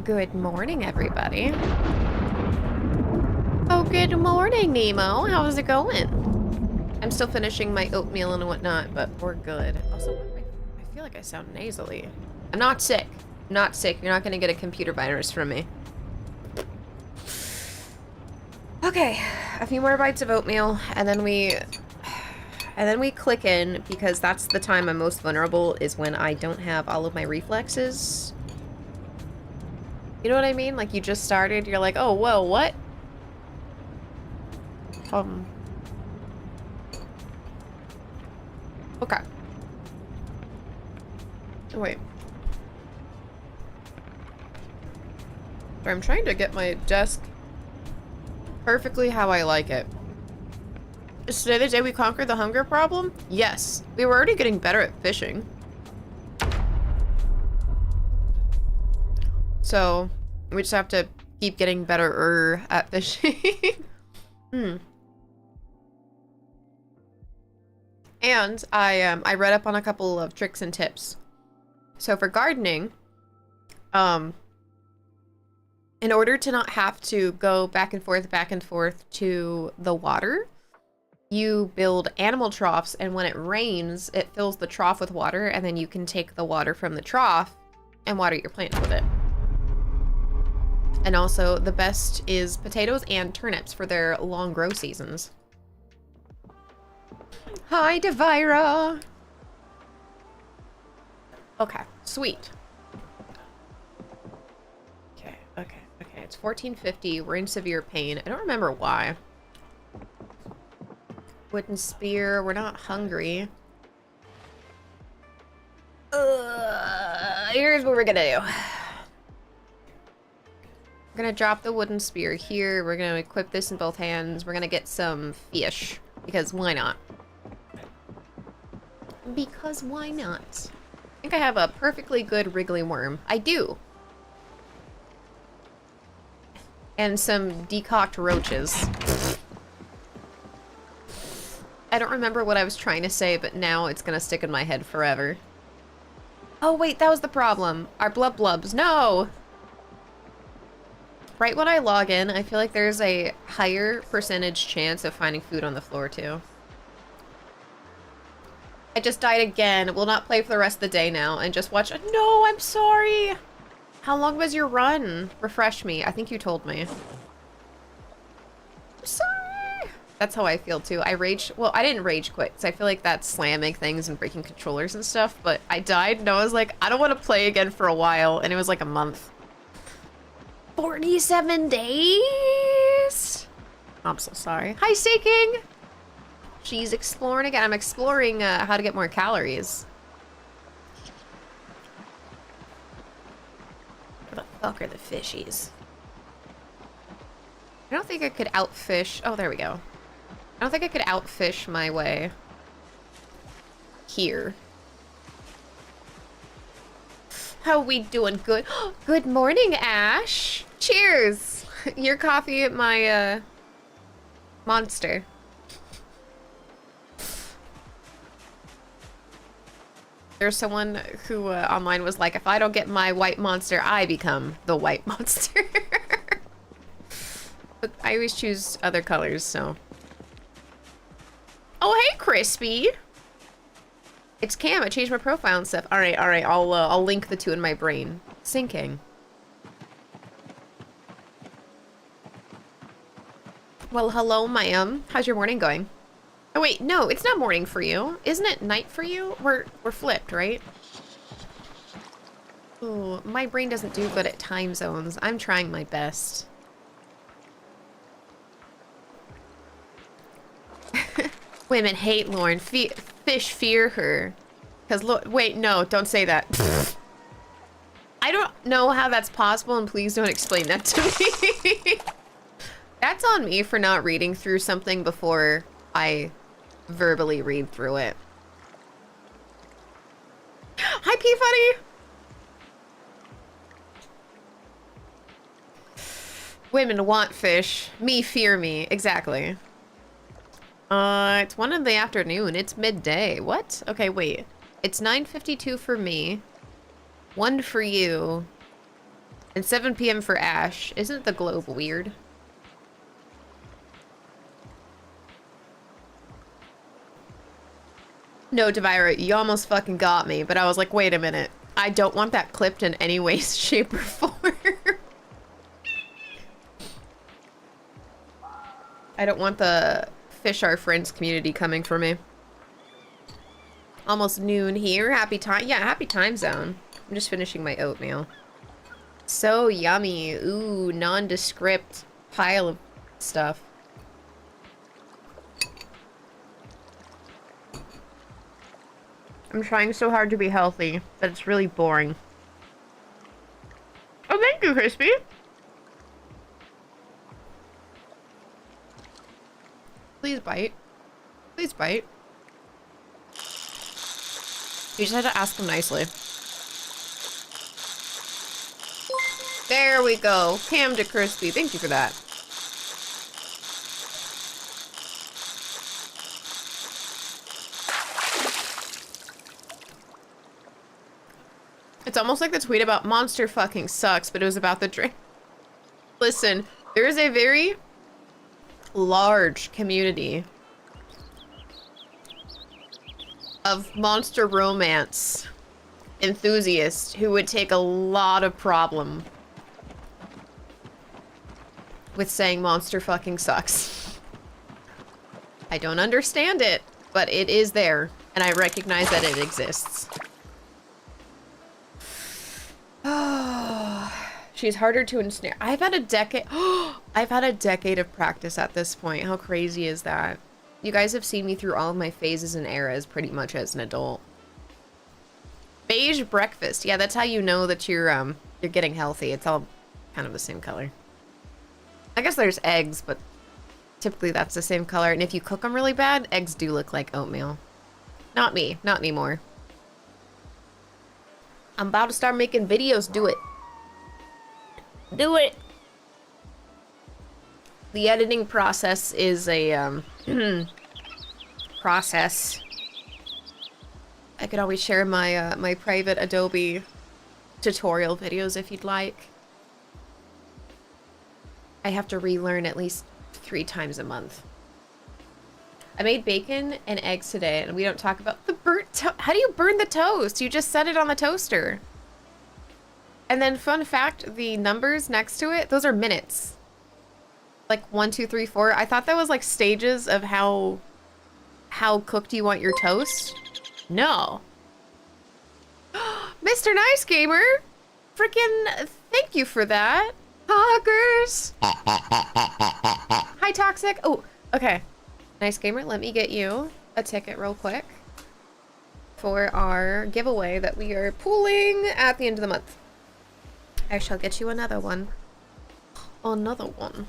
Good morning, everybody. Oh, good morning, Nemo. How's it going? I'm still finishing my oatmeal and whatnot, but we're good. Also, I feel like I sound nasally. I'm not sick. I'm not sick. You're not gonna get a computer virus from me. Okay, a few more bites of oatmeal, and then we click in, because that's the time I'm most vulnerable, is when I don't have all of my reflexes. You know what I mean? Like, you just started, you're like, oh, whoa, what? Okay. Oh, wait. Sorry, I'm trying to get my desk perfectly how I like it. Is today the day we conquer the hunger problem? Yes. We were already getting better at fishing. So, we just have to keep getting better at fishing. And I read up on a couple of tricks and tips. So for gardening, in order to not have to go back and forth to the water, you build animal troughs, and when it rains, it fills the trough with water, and then you can take the water from the trough and water your plants with it. And also, the best is potatoes and turnips for their long grow seasons. Hi, Devira! Okay, sweet. Okay. It's 14:50. We're in severe pain. I don't remember why. Wooden spear. We're not hungry. Here's what we're gonna do. We're gonna drop the wooden spear here. We're gonna equip this in both hands. We're gonna get some fish. Because why not? Because why not? I think I have a perfectly good wriggly worm. I do. And some decocked roaches. I don't remember what I was trying to say, but now it's gonna stick in my head forever. Oh wait, that was the problem. Our blub blubs. No! Right when I log in, I feel like there's a higher percentage chance of finding food on the floor too. I just died again. Will not play for the rest of the day now and just watch. No, I'm sorry. How long was your run? Refresh me. I think you told me. I'm sorry. That's how I feel too. Well, I didn't rage quit because I feel like that's slamming things and breaking controllers and stuff, but I died and I was like, I don't want to play again for a while, and it was like a month. 47 days? I'm so sorry. Hi, Seeking! She's exploring again. I'm exploring how to get more calories. Where the fuck are the fishies? I don't think I could outfish. Oh, there we go. I don't think I could outfish my way here. How we doing? Good. Good morning, Ash. Cheers. Your coffee at my monster. There's someone who online was like, if I don't get my white monster, I become the white monster. But I always choose other colors, so. Oh, hey, Crispy. It's Cam. I changed my profile and stuff. All right. I'll link the two in my brain. Syncing. Well, hello, ma'am. How's your morning going? Oh wait, no, it's not morning for you. Isn't it night for you? We're flipped, right? Oh, my brain doesn't do good at time zones. I'm trying my best. Women hate Lauren. Fish fear her. Cause look, wait, no, don't say that. I don't know how that's possible, and please don't explain that to me. That's on me for not reading through something before I verbally read through it. Hi, Peabody! Women want fish. Me fear me. Exactly. It's 1 in the afternoon. It's midday. What? Okay, wait. It's 9:52 for me. 1 for you. And 7 p.m. for Ash. Isn't the globe weird? No, Devira, you almost fucking got me, but I was like, wait a minute. I don't want that clipped in any way, shape, or form. I don't want the Fish Our Friends community coming for me. Almost noon here. Happy time. Yeah, happy time zone. I'm just finishing my oatmeal. So yummy. Ooh, nondescript pile of stuff. I'm trying so hard to be healthy, but it's really boring. Oh, thank you, Crispy. Please bite. Please bite. You just had to ask him nicely. There we go. Cam to Crispy. Thank you for that. It's almost like the tweet about Monster fucking sucks, but it was about the drink. Listen, there is a very large community of Monster romance enthusiasts who would take a lot of problem with saying Monster fucking sucks. I don't understand it, but it is there, and I recognize that it exists. She's harder to ensnare. I've had a decade. I've had a decade of practice at this point. How crazy is that? You guys have seen me through all of my phases and eras pretty much as an adult. Beige breakfast. Yeah, that's how you know that you're getting healthy. It's all kind of the same color. I guess there's eggs, but typically that's the same color. And if you cook them really bad, eggs do look like oatmeal. Not me. Not anymore. I'm about to start making videos. Do it. Do it. The editing process is a process. I could always share my my private Adobe tutorial videos if you'd like. I have to relearn at least 3 times a month. I made bacon and eggs today, and we don't talk about the burnt toast. How do you burn the toast? You just set it on the toaster. And then fun fact, the numbers next to it, those are minutes. Like 1, 2, 3, 4. I thought that was like stages of how cooked you want your toast. No. Mr. Nice Gamer, freaking thank you for that. Hoggers. Hi, Toxic. Oh, okay. Nice Gamer, let me get you a ticket real quick for our giveaway that we are pooling at the end of the month. I shall get you another one. Another one.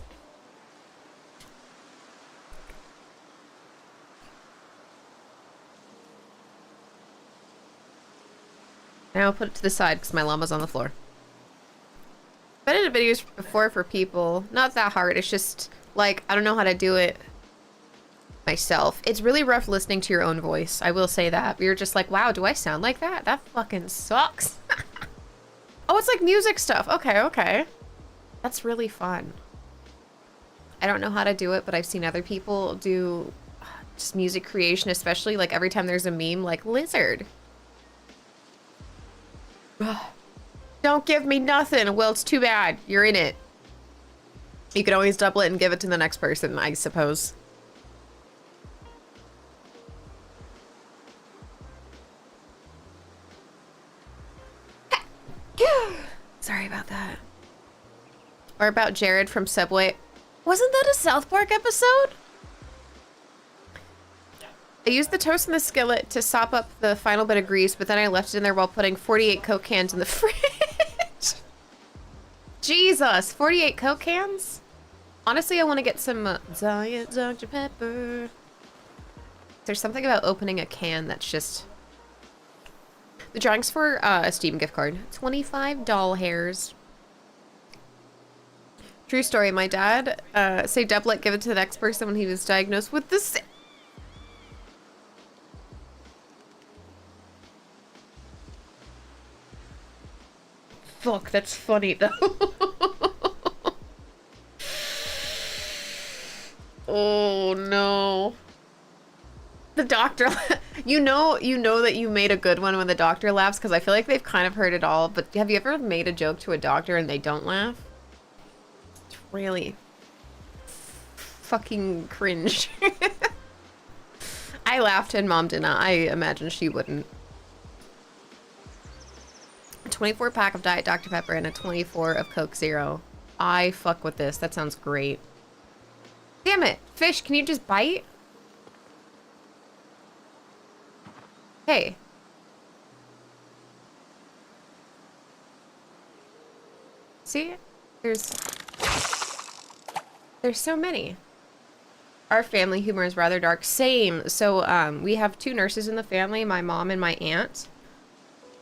Now I'll put it to the side because my llama's on the floor. I've edited videos before for people. Not that hard. It's just, like, I don't know how to do it myself. It's really rough listening to your own voice. I will say that. You're just like, wow, do I sound like that? That fucking sucks. Oh, it's like music stuff. Okay, okay. That's really fun. I don't know how to do it, but I've seen other people do just music creation, especially like every time there's a meme like lizard. Don't give me nothing. Well, it's too bad. You're in it. You can always double it and give it to the next person, I suppose. Sorry about that. Or about Jared from Subway. Wasn't that a South Park episode? I used the toast in the skillet to sop up the final bit of grease, but then I left it in there while putting 48 Coke cans in the fridge. Jesus, 48 Coke cans? Honestly, I want to get some Diet Dr. Pepper. There's something about opening a can that's just... The drawing's for a Steam gift card. 25 doll hairs. True story. My dad saved up, like, give it to the next person when he was diagnosed with this. fuck, that's funny though. Oh no. The doctor, you know that you made a good one when the doctor laughs, because I feel like they've kind of heard it all, but have you ever made a joke to a doctor and they don't laugh? It's really fucking cringe. I laughed and Mom did not. I imagine she wouldn't. A 24 pack of Diet Dr. Pepper and a 24 of Coke Zero. I fuck with this. That sounds great. Damn it. Fish, can you just bite? Hey. See? There's so many. Our family humor is rather dark. Same. So, we have 2 nurses in the family, my mom and my aunt.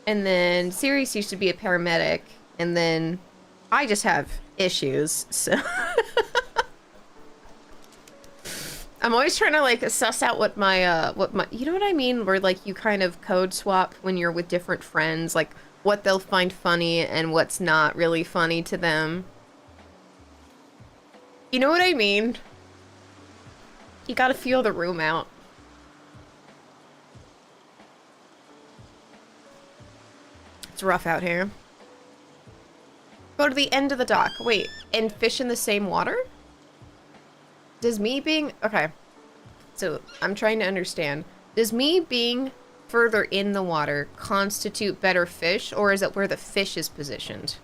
And then Sirius used to be a paramedic. And then I just have issues, so... I'm always trying to, like, suss out what my, you know what I mean? Where, like, you kind of code swap when you're with different friends, like, what they'll find funny and what's not really funny to them. You know what I mean? You gotta feel the room out. It's rough out here. Go to the end of the dock. Wait, and fish in the same water? Does me being... Okay. So, I'm trying to understand. Does me being further in the water constitute better fish, or is it where the fish is positioned?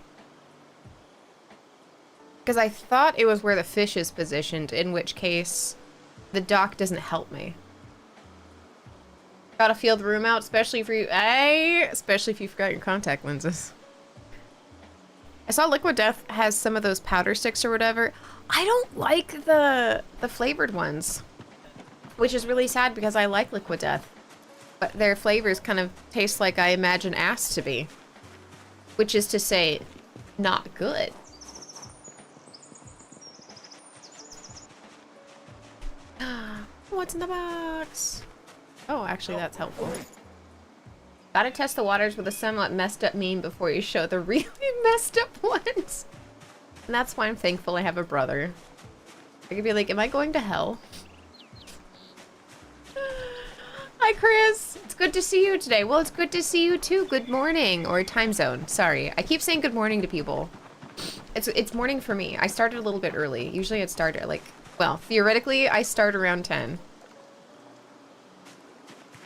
Because I thought it was where the fish is positioned, in which case the dock doesn't help me. Gotta feel the room out, especially for you. Especially if you forgot your contact lenses. I saw Liquid Death has some of those powder sticks or whatever. I don't like the flavored ones, which is really sad because I like Liquid Death, but their flavors kind of taste like I imagine ass to be, which is to say, not good. What's in the box? Oh, actually, that's helpful. Gotta test the waters with a somewhat messed up meme before you show the really messed up ones. And that's why I'm thankful I have a brother. I could be like, am I going to hell? Hi, Chris. It's good to see you today. Well, it's good to see you too. Good morning. Or time zone. Sorry. I keep saying good morning to people. It's morning for me. I started a little bit early. Usually I'd start at like, well, theoretically, I start around 10.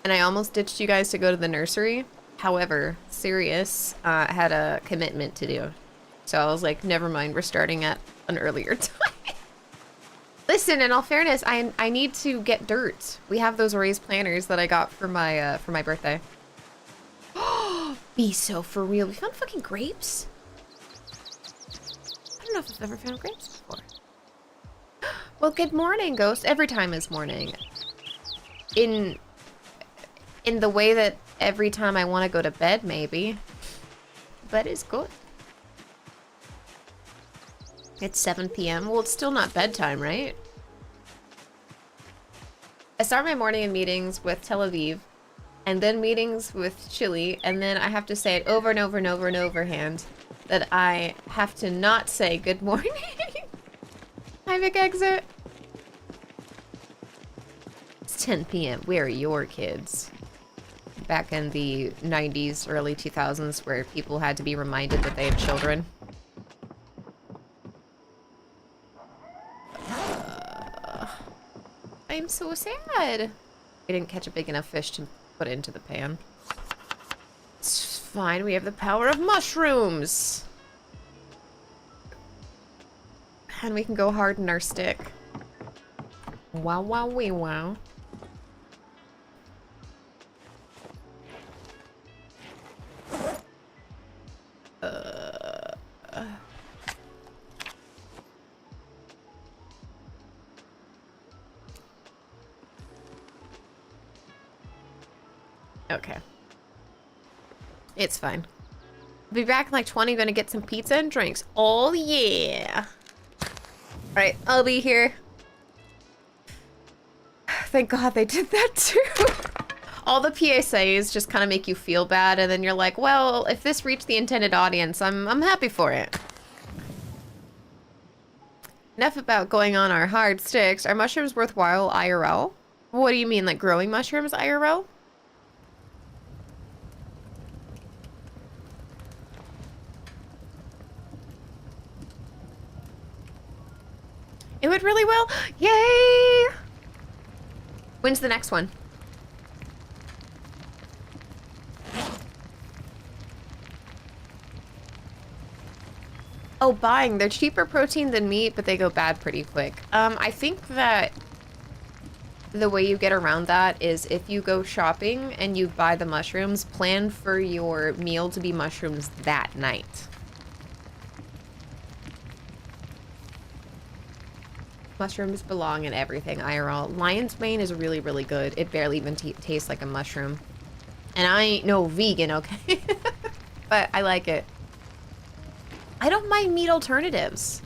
And I almost ditched you guys to go to the nursery. However, Sirius had a commitment to do. So I was like, never mind, we're starting at an earlier time. Listen, in all fairness, I need to get dirt. We have those raised planters that I got for my birthday. Be so for real. We found fucking grapes? I don't know if I've ever found grapes before. Well, good morning, Ghost. Every time is morning. In the way that every time I want to go to bed, maybe. But it's good. It's 7 p.m. Well, it's still not bedtime, right? I start my morning in meetings with Tel Aviv, and then meetings with Chile, and then I have to say it over and over and over and overhand that I have to not say good morning. Hi, Vic Exit. It's 10 p.m. Where are your kids? Back in the 90s, early 2000s, where people had to be reminded that they had children. I'm so sad. I didn't catch a big enough fish to put into the pan. It's fine, we have the power of mushrooms. And we can go harden our stick. Wow, wow, wee, wow. Okay. It's fine. Be back in like 20, gonna get some pizza and drinks. Oh yeah. Alright, I'll be here. Thank God they did that too. All the PSAs just kind of make you feel bad, and then you're like, well, if this reached the intended audience, I'm happy for it. Enough about going on our hard sticks. Are mushrooms worthwhile IRL? What do you mean, like growing mushrooms IRL? It went really well. Yay! When's the next one? Oh, buying. They're cheaper protein than meat, but they go bad pretty quick. I think that the way you get around that is if you go shopping and you buy the mushrooms, plan for your meal to be mushrooms that night. Mushrooms belong in everything, IRL. Lion's mane is really, really good. It barely even tastes like a mushroom. And I ain't no vegan, okay? But I like it. I don't mind meat alternatives.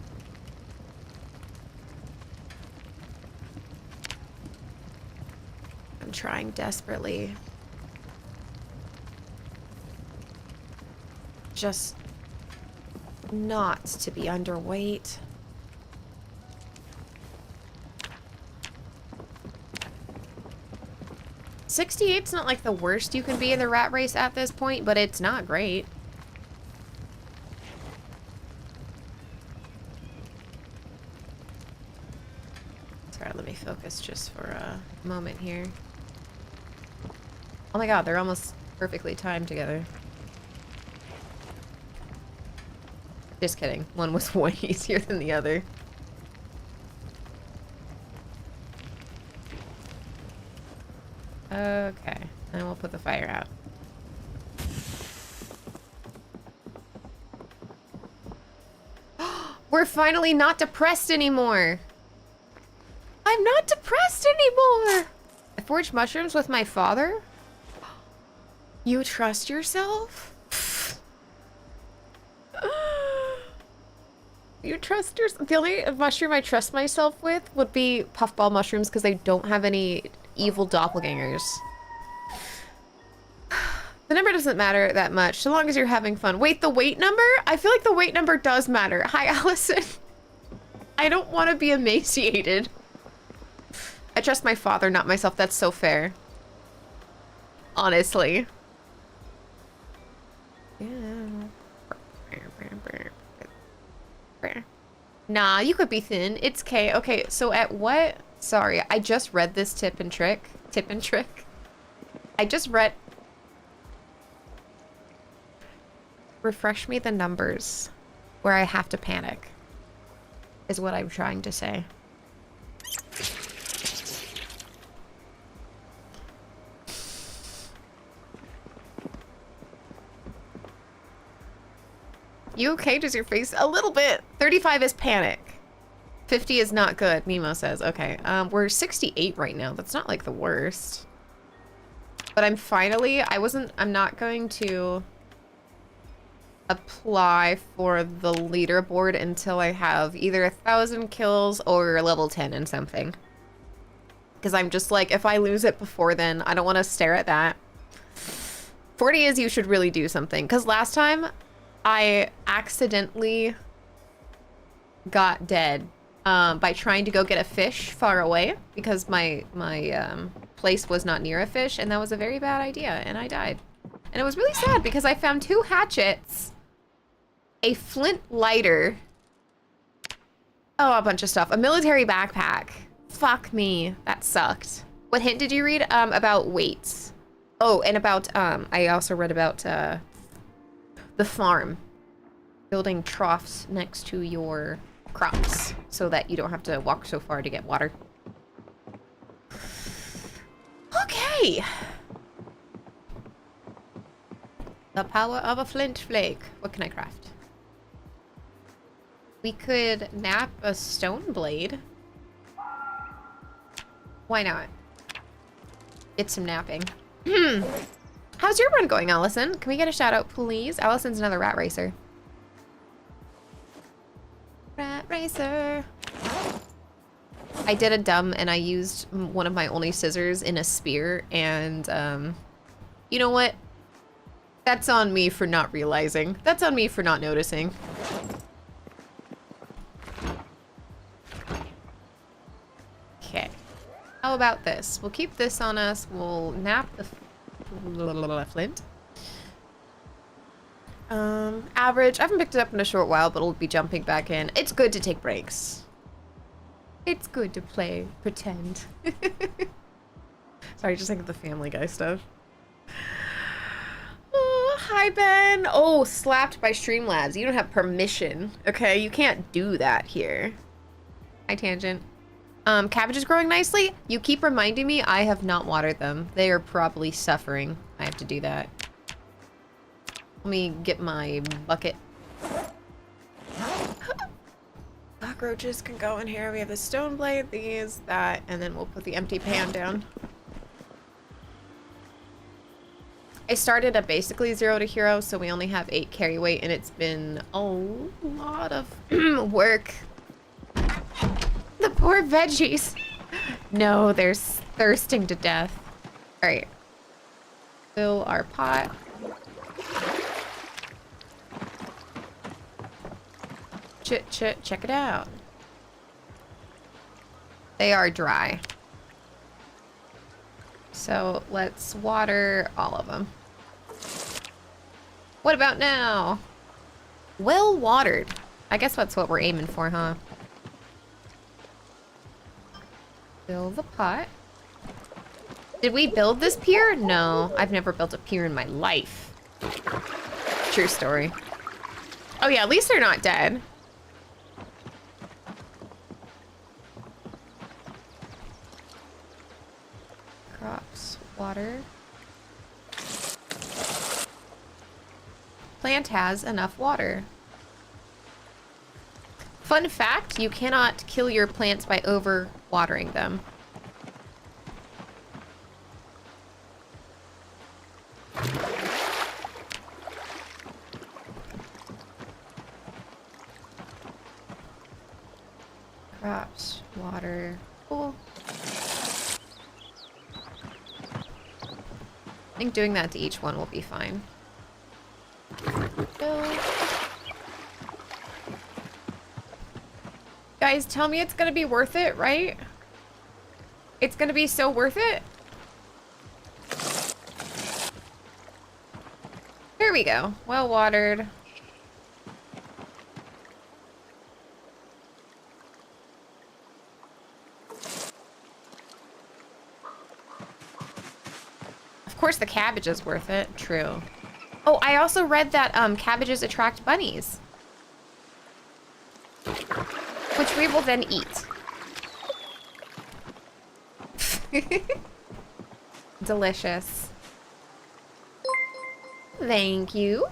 I'm trying desperately. Just not to be underweight. $68's not like the worst you can be in the rat race at this point, but it's not great. Sorry, let me focus just for a moment here. Oh my god, they're almost perfectly timed together. Just kidding. One was way easier than the other. Okay, and we'll put the fire out. We're finally not depressed anymore. I'm not depressed anymore. I forged mushrooms with my father. You trust yourself? You trust yourself? The only mushroom I trust myself with would be puffball mushrooms because they don't have any evil doppelgangers. The number doesn't matter that much, so long as you're having fun. Wait, the weight number? I feel like the weight number does matter. Hi, Allison. I don't want to be emaciated. I trust my father, not myself. That's so fair. Honestly. Yeah. Nah, you could be thin. It's K. Okay, so at what... Sorry, I just read this tip and trick. Tip and trick. I just read... Refresh me the numbers where I have to panic. Is what I'm trying to say. You okay? Does your face... A little bit. 35 is panic. 50 is not good, Nemo says. Okay, we're 68 right now. That's not like the worst. But I'm finally... I'm not going to apply for the leaderboard until I have either 1,000 kills or level 10 in something. Because I'm just like, if I lose it before then, I don't want to stare at that. 40 is you should really do something. Because last time... I accidentally got dead by trying to go get a fish far away because my place was not near a fish, and that was a very bad idea, and I died. And it was really sad because I found 2 hatchets, a flint lighter, oh, a bunch of stuff, a military backpack. Fuck me, that sucked. What hint did you read? About weights. Oh, and about, I also read about, the farm. Building troughs next to your crops so that you don't have to walk so far to get water. Okay. The power of a flint flake. What can I craft? We could nap a stone blade. Why not? Get some napping. How's your run going, Allison? Can we get a shout out, please? Allison's another rat racer. Rat racer. I did a dumb and I used one of my only scissors in a spear, and you know what? That's on me for not realizing. That's on me for not noticing. Okay. How about this? We'll keep this on us. We'll nap the flint. Average. I haven't picked it up in a short while, but it'll be jumping back in. It's good to take breaks. It's good to play pretend. Sorry, just think of the Family Guy stuff. Oh, hi, Ben. Oh, slapped by Streamlabs. You don't have permission. Okay, you can't do that here. Hi, Tangent. Cabbage is growing nicely. You keep reminding me I have not watered them. They are probably suffering. I have to do that. Let me get my bucket. Cockroaches can go in here. We have the stone blade, these, that, and then we'll put the empty pan down. I started at basically 0 to hero, so we only have 8 carry weight, and it's been a lot of work. The poor veggies. No, they're thirsting to death. All right. Fill our pot. Check it out. They are dry. So let's water all of them. What about now? Well watered. I guess that's what we're aiming for, huh? Fill the pot. Did we build this pier? No, I've never built a pier in my life. True story. Oh yeah, at least they're not dead. Crops, water. Plant has enough water. Fun fact, you cannot kill your plants by over watering them. Crops, water, cool. I think doing that to each one will be fine. Fill. Guys, tell me it's gonna be worth it, right? It's gonna be so worth it? There we go. Well watered. Of course the cabbage is worth it. True. Oh, I also read that cabbages attract bunnies. Which we will then eat. Delicious. Thank you.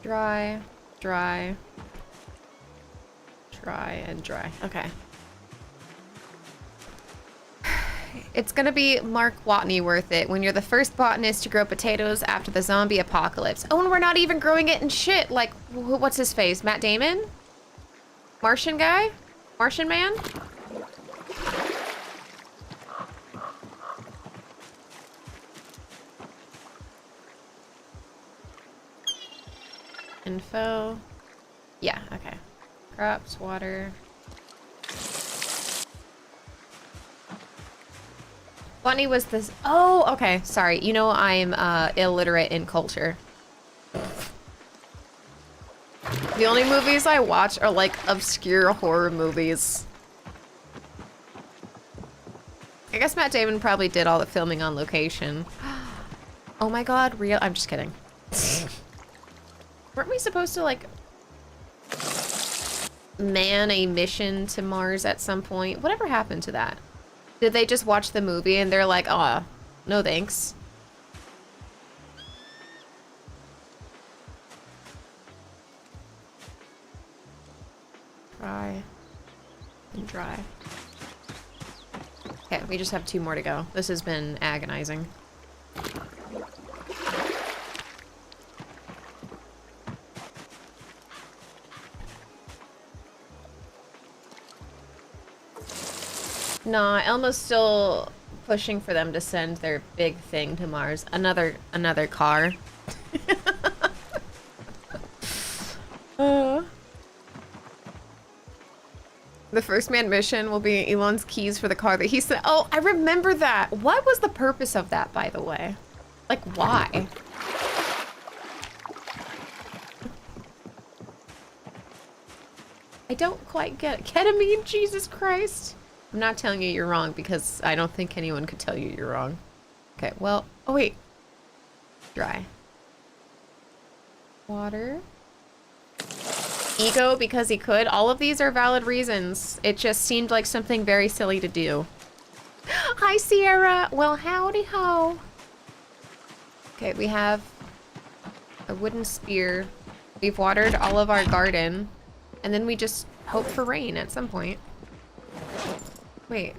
Dry, dry, dry, and dry. Okay. It's gonna be Mark Watney worth it when you're the first botanist to grow potatoes after the zombie apocalypse. Oh, and we're not even growing it in shit. Like, what's his face? Matt Damon? Martian guy? Martian man? Info. Yeah, okay. Crops, water. Bunny was this. Oh, okay. Sorry. You know, I'm illiterate in culture. The only movies I watch are like obscure horror movies. I guess Matt Damon probably did all the filming on location. Oh my god, real. I'm just kidding. Weren't we supposed to like man a mission to Mars at some point? Whatever happened to that? Did they just watch the movie and they're like, oh, no thanks? Dry and dry. Okay, we just have 2 more to go. This has been agonizing. Nah, Elmo's still pushing for them to send their big thing to Mars. Another car. uh. The first manned mission will be Elon's keys for the car that he said. Oh, I remember that. What was the purpose of that, by the way? Like, why? I don't quite get it. Ketamine, Jesus Christ. I'm not telling you you're wrong because I don't think anyone could tell you you're wrong. Okay, well, oh wait. Dry. Water. Ego because he could. All of these are valid reasons. It just seemed like something very silly to do. Hi, Sierra. Well, howdy ho. Okay, we have a wooden spear. We've watered all of our garden. And then we just hope for rain at some point. Wait.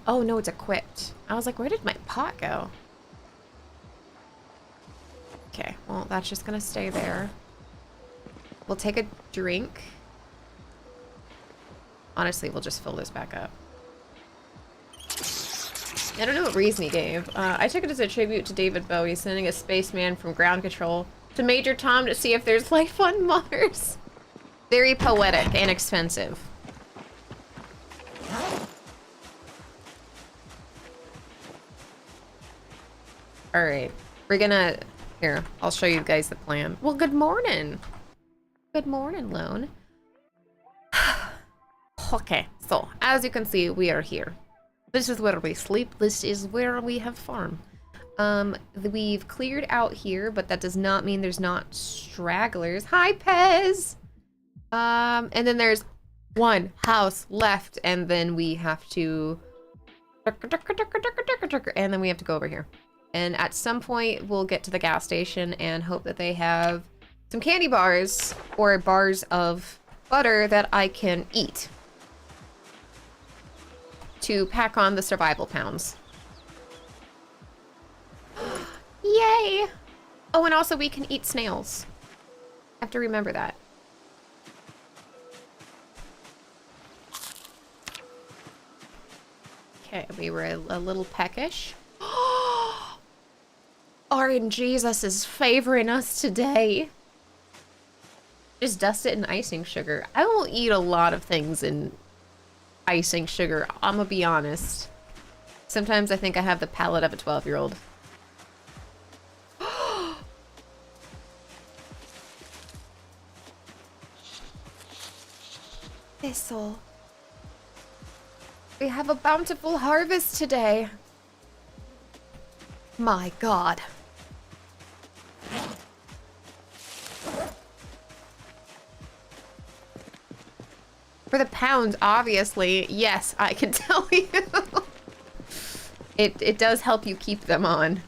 Oh, no, it's equipped. I was like, where did my pot go? Okay, well, that's just gonna stay there. We'll take a drink. Honestly, we'll just fill this back up. I don't know what reason he gave. I took it as a tribute to David Bowie sending a spaceman from ground control to Major Tom to see if there's life on Mars. Very poetic and expensive. Alright. We're gonna... Here, I'll show you guys the plan. Well, good morning. Good morning, Lone. Okay, so, as you can see, we are here. This is where we sleep. This is where we have farm. We've cleared out here, but that does not mean there's not stragglers. Hi, Pez! And then there's one house left, and then we have to... And then we have to go over here. And at some point, we'll get to the gas station and hope that they have some candy bars or bars of butter that I can eat to pack on the survival pounds. Yay! Oh, and also we can eat snails. I have to remember that. Okay, we were a little peckish. RNGesus is favoring us today. Just dust it in icing sugar. I will eat a lot of things in icing sugar. I'm gonna be honest. Sometimes I think I have the palate of a 12-year-old. Thistle. We have a bountiful harvest today. My God. For the pounds, obviously. Yes, I can tell you. It does help you keep them on.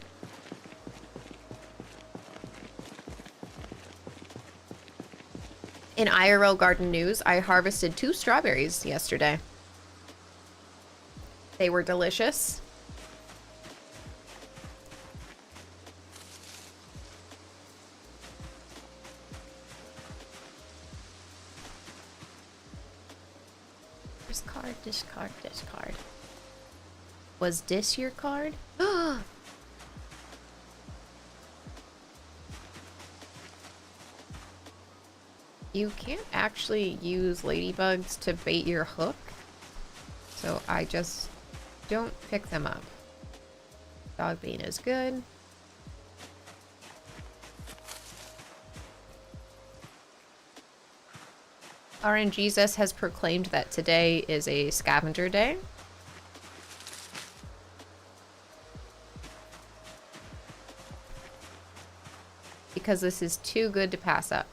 In IRL garden news, I harvested 2 strawberries yesterday. They were delicious. Discard, discard, discard. Was this your card? You can't actually use ladybugs to bait your hook, so I just don't pick them up. Dog bean is good. RNGesus has proclaimed that today is a scavenger day. Because this is too good to pass up.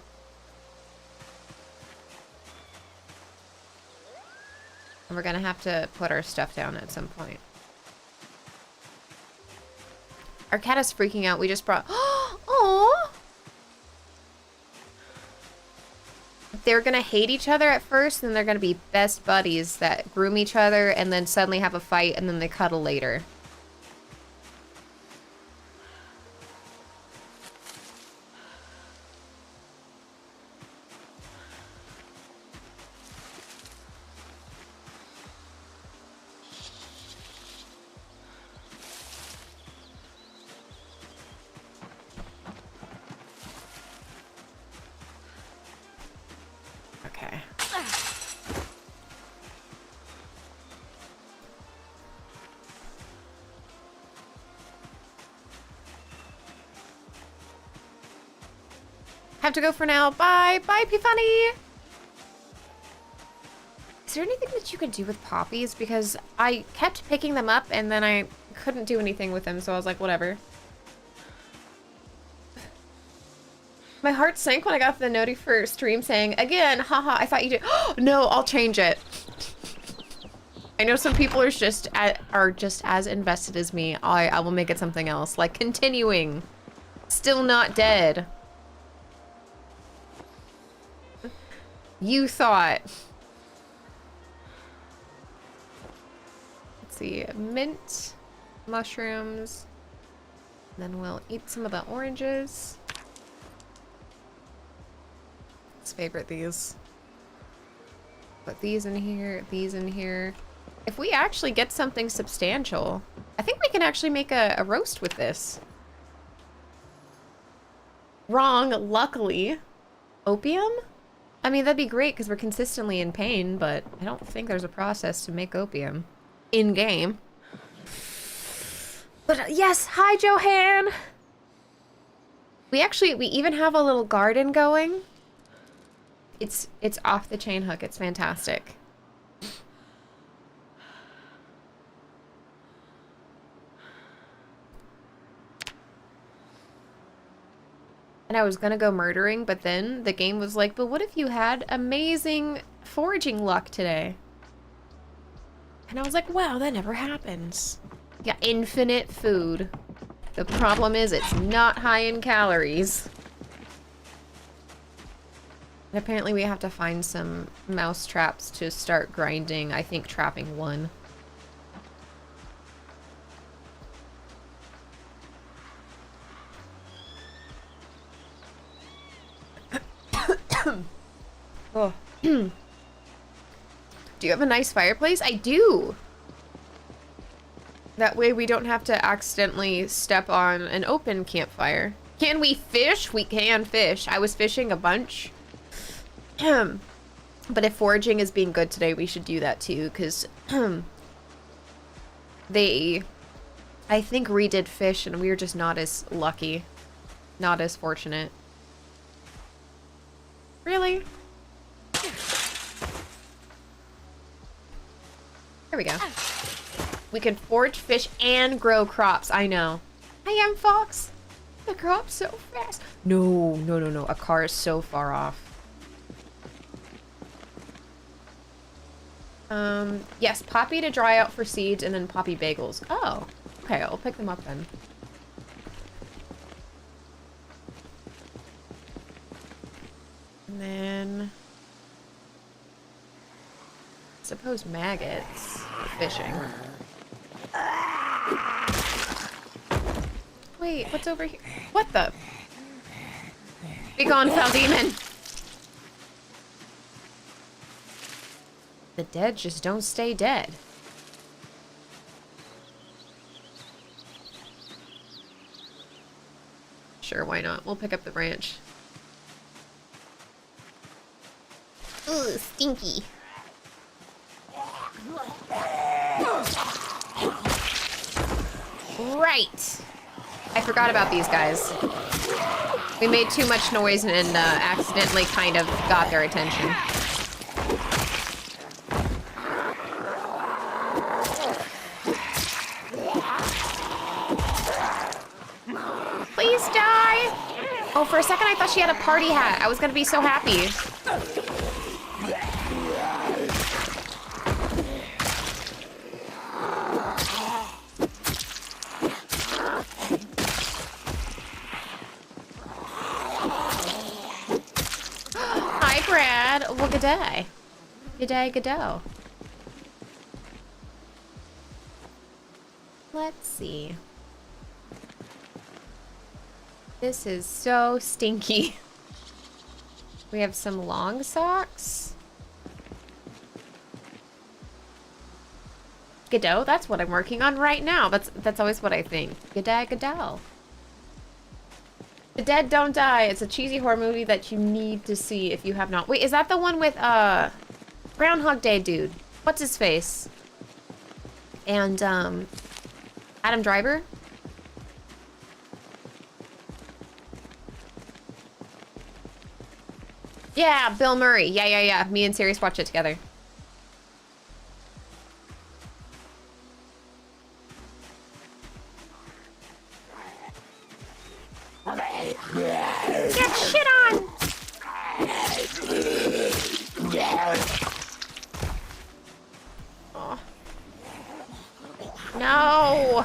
And we're gonna have to put our stuff down at some point. Our cat is freaking out. We just brought... Aww! They're gonna hate each other at first, and they're gonna be best buddies that groom each other and then suddenly have a fight and then they cuddle later. have to go for now. Bye. Bye, P-Funny. Is there anything that you could do with poppies? Because I kept picking them up and then I couldn't do anything with them, so I was like, whatever. My heart sank when I got the noti for stream saying, again, haha, I thought you did. No, I'll change it. I know some people are just as invested as me. I will make it something else. Like, continuing. Still not dead. You thought. Let's see. Mint. Mushrooms. Then we'll eat some of the oranges. Let's favorite these. Put these in here, these in here. If we actually get something substantial, I think we can actually make a roast with this. Wrong, luckily. Opium? I mean, that'd be great because we're consistently in pain, but I don't think there's a process to make opium in-game. But yes, hi, Johan! We even have a little garden going. It's off the chain hook. It's fantastic. And I was gonna go murdering, but then the game was like, but what if you had amazing foraging luck today? And I was like, wow, that never happens. Yeah, infinite food. The problem is it's not high in calories. And apparently we have to find some mouse traps to start grinding, I think trapping one. Oh. Do you have a nice fireplace? I do! That way we don't have to accidentally step on an open campfire. Can we fish? We can fish. I was fishing a bunch. But if foraging is being good today, we should do that too, because they, I think, redid fish and we were just not as lucky. Not as fortunate. Really? There we go. We can forage fish and grow crops. I know. I am Fox. The crop's so fast. No, no, no, no. A car is so far off. Yes, poppy to dry out for seeds and then poppy bagels. Oh, okay. I'll pick them up then. And then... I suppose maggots for fishing. Wait, what's over here? What the? Be gone, foul demon! The dead just don't stay dead. Sure, why not? We'll pick up the branch. Ooh, stinky. Right. I forgot about these guys. We made too much noise and accidentally kind of got their attention. Please die! Oh, for a second I thought she had a party hat. I was gonna be so happy. Hi, Brad. Well, good day. Good day, good do. Let's see. This is so stinky. We have some long socks. Godot, that's what I'm working on right now. That's always what I think. Godot. The Dead Don't Die. It's a cheesy horror movie that you need to see if you have not. Wait, is that the one with Groundhog Day dude? What's his face? And Adam Driver? Yeah, Bill Murray. Yeah. Me and Sirius watched it together. Get shit on! Oh. No!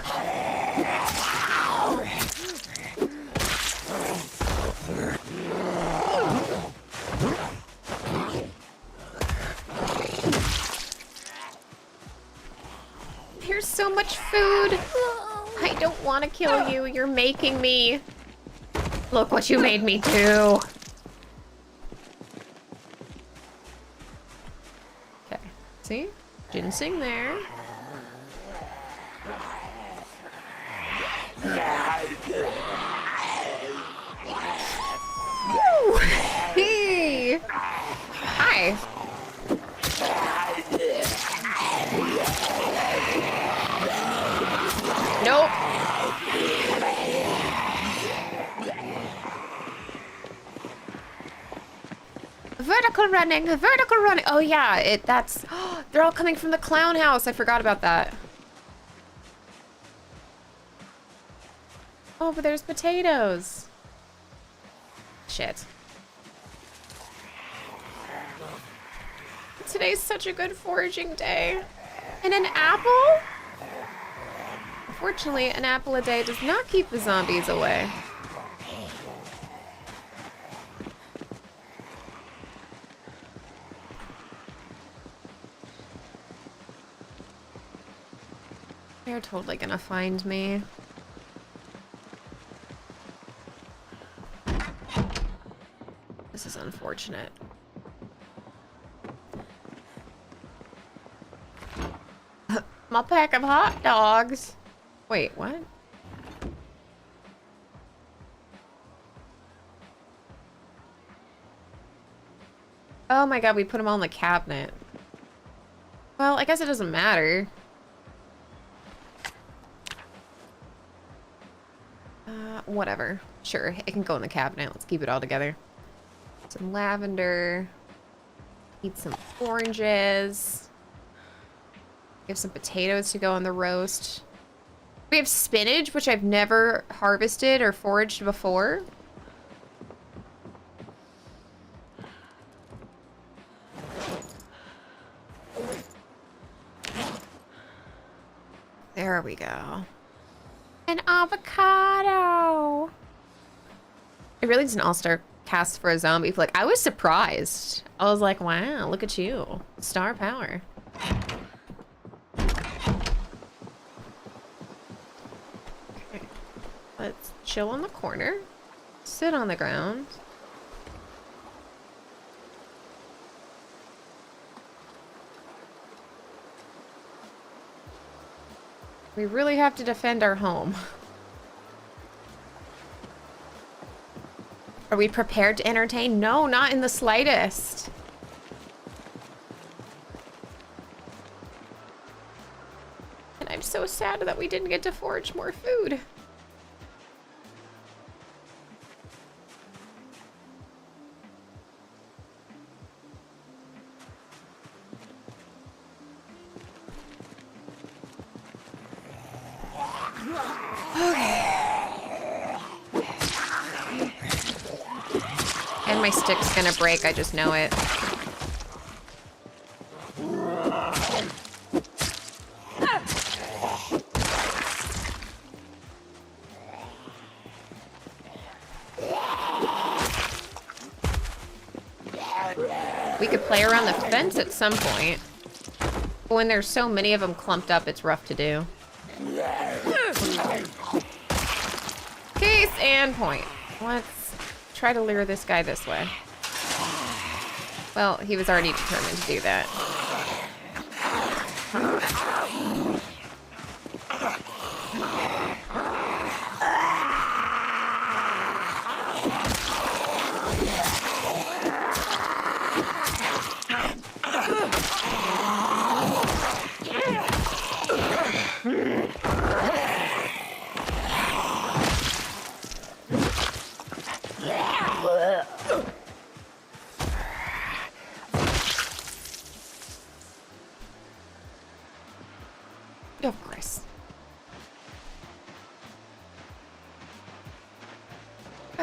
There's so much food. I don't want to kill you. You're making me. Look what you made me do. Okay. See? Ginseng there. Woo! Hey! Hi. Nope. Vertical running, vertical running. Oh yeah, that's, they're all coming from the clown house. I forgot about that. Oh, but there's potatoes. Shit. Today's such a good foraging day. And an apple? Unfortunately, an apple a day does not keep the zombies away. They're totally gonna find me. This is unfortunate. My pack of hot dogs. Wait, what? Oh my god, we put them all in the cabinet. Well, I guess it doesn't matter. Whatever. Sure, it can go in the cabinet. Let's keep it all together. Some lavender. Eat some oranges. We have some potatoes to go on the roast. We have spinach, which I've never harvested or foraged before. There we go. An avocado. It really is an all-star cast for a zombie flick. I was surprised. I was like, wow, look at you. Star power. Okay. Let's chill on the corner. Sit on the ground. We really have to defend our home. Are we prepared to entertain? No, not in the slightest. And I'm so sad that we didn't get to forage more food. And my stick's gonna break, I just know it. We could play around the fence at some point. But when there's so many of them clumped up, it's rough to do. Case and point. Let's try to lure this guy this way. Well, he was already determined to do that.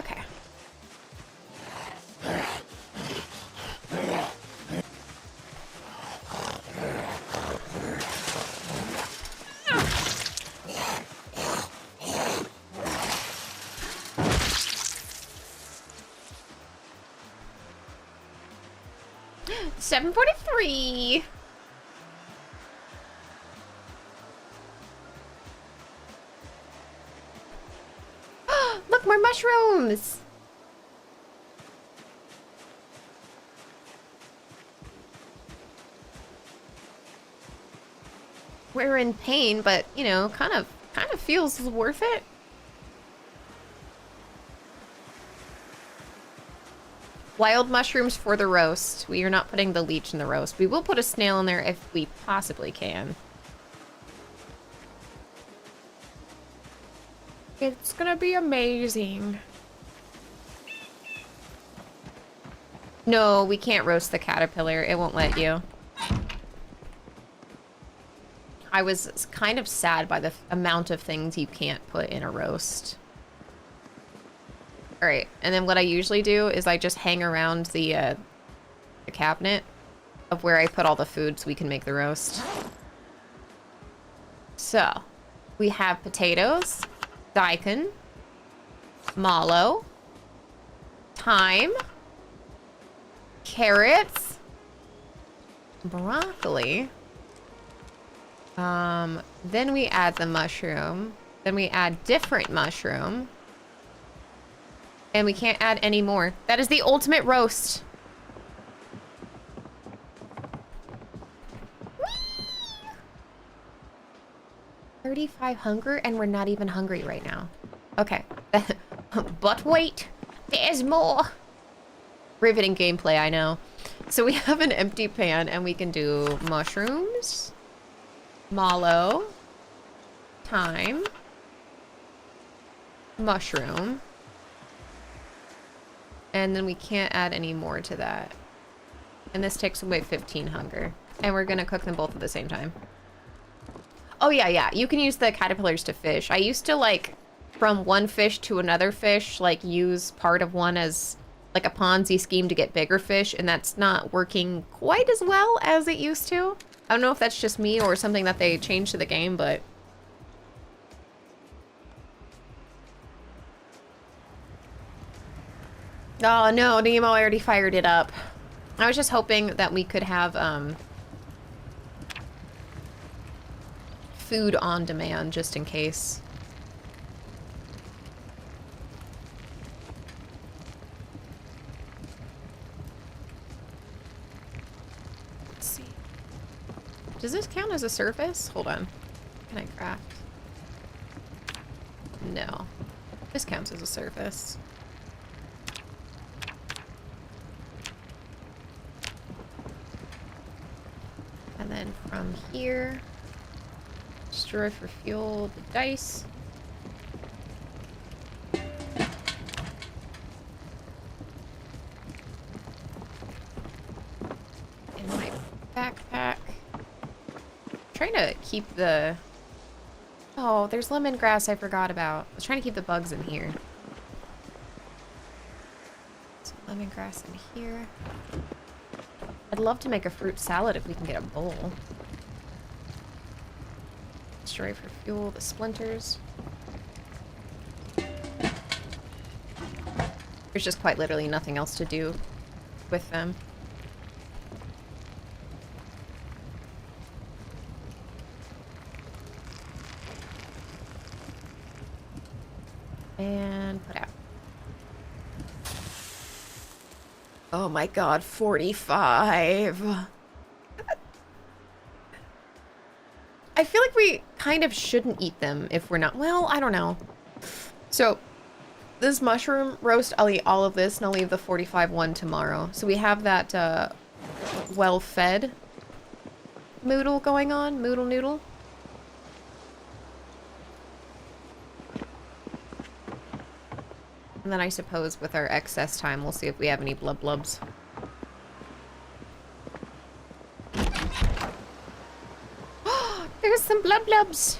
Okay. $7.43. Look, more mushrooms. We're in pain, but you know, kind of feels worth it. Wild mushrooms for the roast. We are not putting the leech in the roast. We will put a snail in there if we possibly can. It's gonna be amazing. No, we can't roast the caterpillar. It won't let you. I was kind of sad by the amount of things you can't put in a roast. All right, and then what I usually do is I just hang around the cabinet of where I put all the food so we can make the roast. So, we have potatoes, daikon, mallow, thyme, carrots, broccoli. Then we add the mushroom. Then we add different mushroom. And we can't add any more. That is the ultimate roast. Whee! 35 hunger, and we're not even hungry right now. Okay. But wait, there's more. Riveting gameplay, I know. So we have an empty pan, and we can do mushrooms, mallow, thyme, mushroom. And then we can't add any more to that. And this takes away 15 hunger. And we're gonna cook them both at the same time. Oh yeah, you can use the caterpillars to fish. I used to, like, from one fish to another fish, like, use part of one as, like, a Ponzi scheme to get bigger fish, and that's not working quite as well as it used to. I don't know if that's just me or something that they changed to the game, but... Oh no, Nemo already fired it up. I was just hoping that we could have food on demand just in case. Let's see. Does this count as a surface? Hold on. Can I craft? No. This counts as a surface. And then from here, destroy for fuel the dice. In my backpack. Trying to keep the... Oh, there's lemongrass I forgot about. I was trying to keep the bugs in here. So lemongrass in here. I'd love to make a fruit salad if we can get a bowl. Destroy for fuel the splinters. There's just quite literally nothing else to do with them. And put out. Oh my god, 45. I feel like we kind of shouldn't eat them if we're not... Well, I don't know. So, this mushroom roast, I'll eat all of this, and I'll leave the 45 one tomorrow. So we have that, well-fed moodle going on. Moodle noodle. And then I suppose with our excess time, we'll see if we have any blub blubs. There's some blub blubs.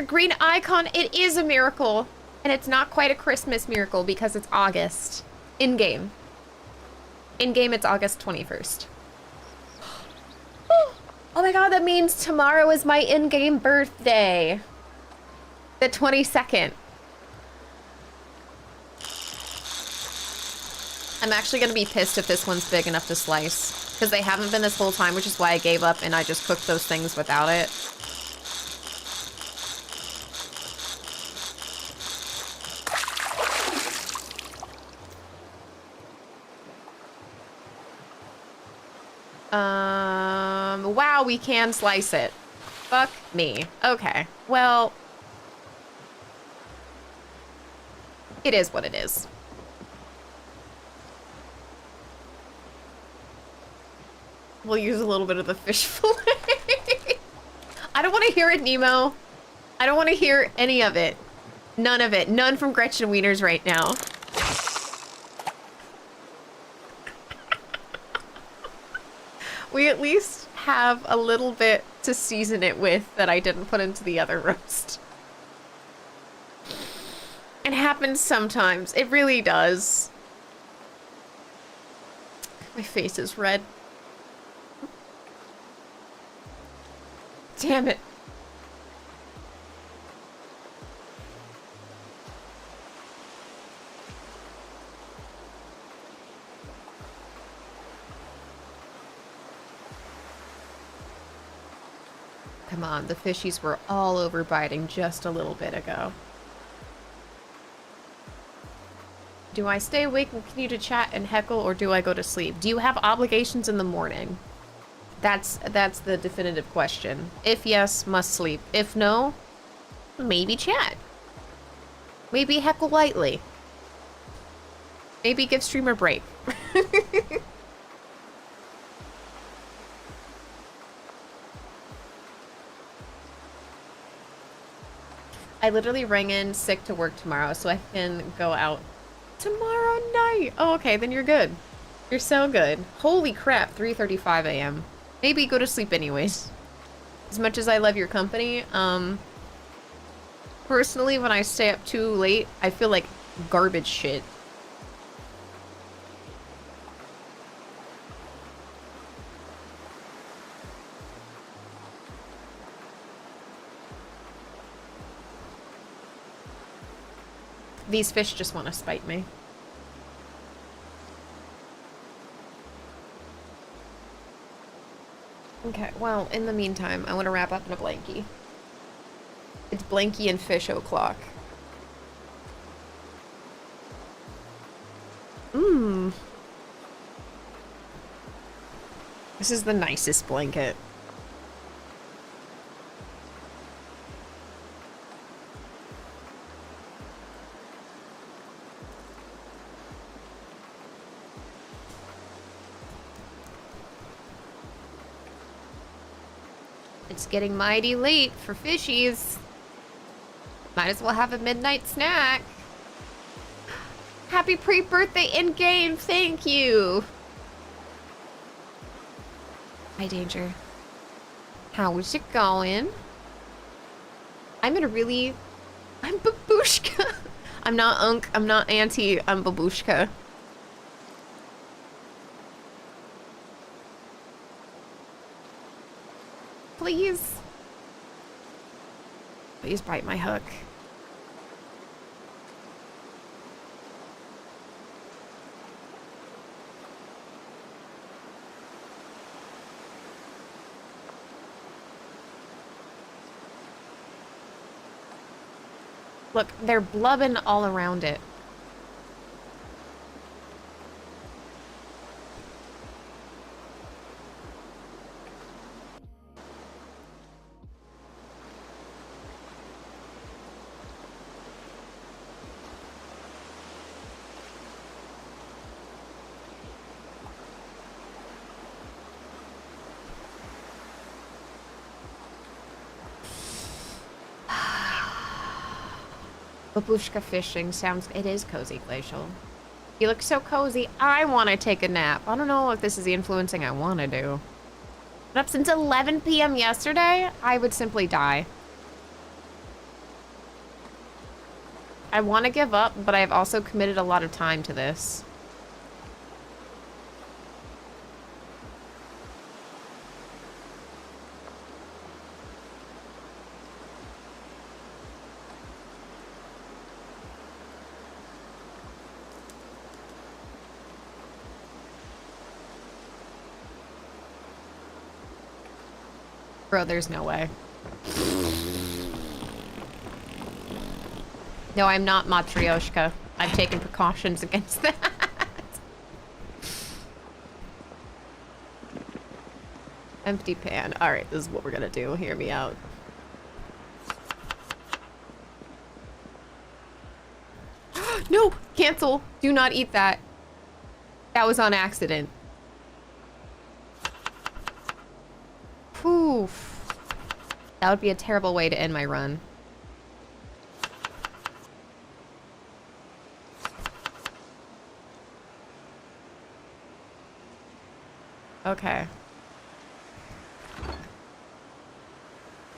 green icon. It is a miracle. And it's not quite a Christmas miracle because it's August. In-game. In-game, it's August 21st. Oh my god, that means tomorrow is my in-game birthday. The 22nd. I'm actually gonna be pissed if this one's big enough to slice. Because they haven't been this whole time, which is why I gave up and I just cooked those things without it. Wow, we can slice it. Fuck me. Okay, well, it is what it is. We'll use a little bit of the fish fillet. I don't want to hear it, Nemo. I don't want to hear any of it. None of it. None from Gretchen Wieners right now. We at least have a little bit to season it with that I didn't put into the other roast. It happens sometimes. It really does. My face is red. Damn it. Come on, the fishies were all over biting just a little bit ago. Do I stay awake and continue to chat and heckle, or do I go to sleep? Do you have obligations in the morning? That's the definitive question. If yes, must sleep. If no, maybe chat. Maybe heckle lightly. Maybe give stream a break. I literally rang in sick to work tomorrow, so I can go out tomorrow night. Oh, okay, then you're good. You're so good. Holy crap, 3:35 a.m. Maybe go to sleep anyways. As much as I love your company, personally, when I stay up too late, I feel like garbage shit. These fish just want to spite me. Okay, well, in the meantime, I want to wrap up in a blankie. It's blankie and fish o'clock. Mmm. This is the nicest blanket. It's getting mighty late for fishies. Might as well have a midnight snack. Happy pre-birthday in-game, thank you. Hi, Danger. How is it going? I'm babushka. I'm not Unk, I'm not Auntie, I'm babushka. Please. Please bite my hook. Look, they're blubbing all around it. Babushka fishing sounds... It is cozy, Glacial. You look so cozy. I want to take a nap. I don't know if this is the influencing I want to do. Been up since 11 p.m. yesterday? I would simply die. I want to give up, but I've also committed a lot of time to this. Bro, there's no way. No, I'm not Matryoshka. I've taken precautions against that. Empty pan. Alright, this is what we're gonna do. Hear me out. No! Cancel! Do not eat that. That was on accident. Oof. That would be a terrible way to end my run. Okay.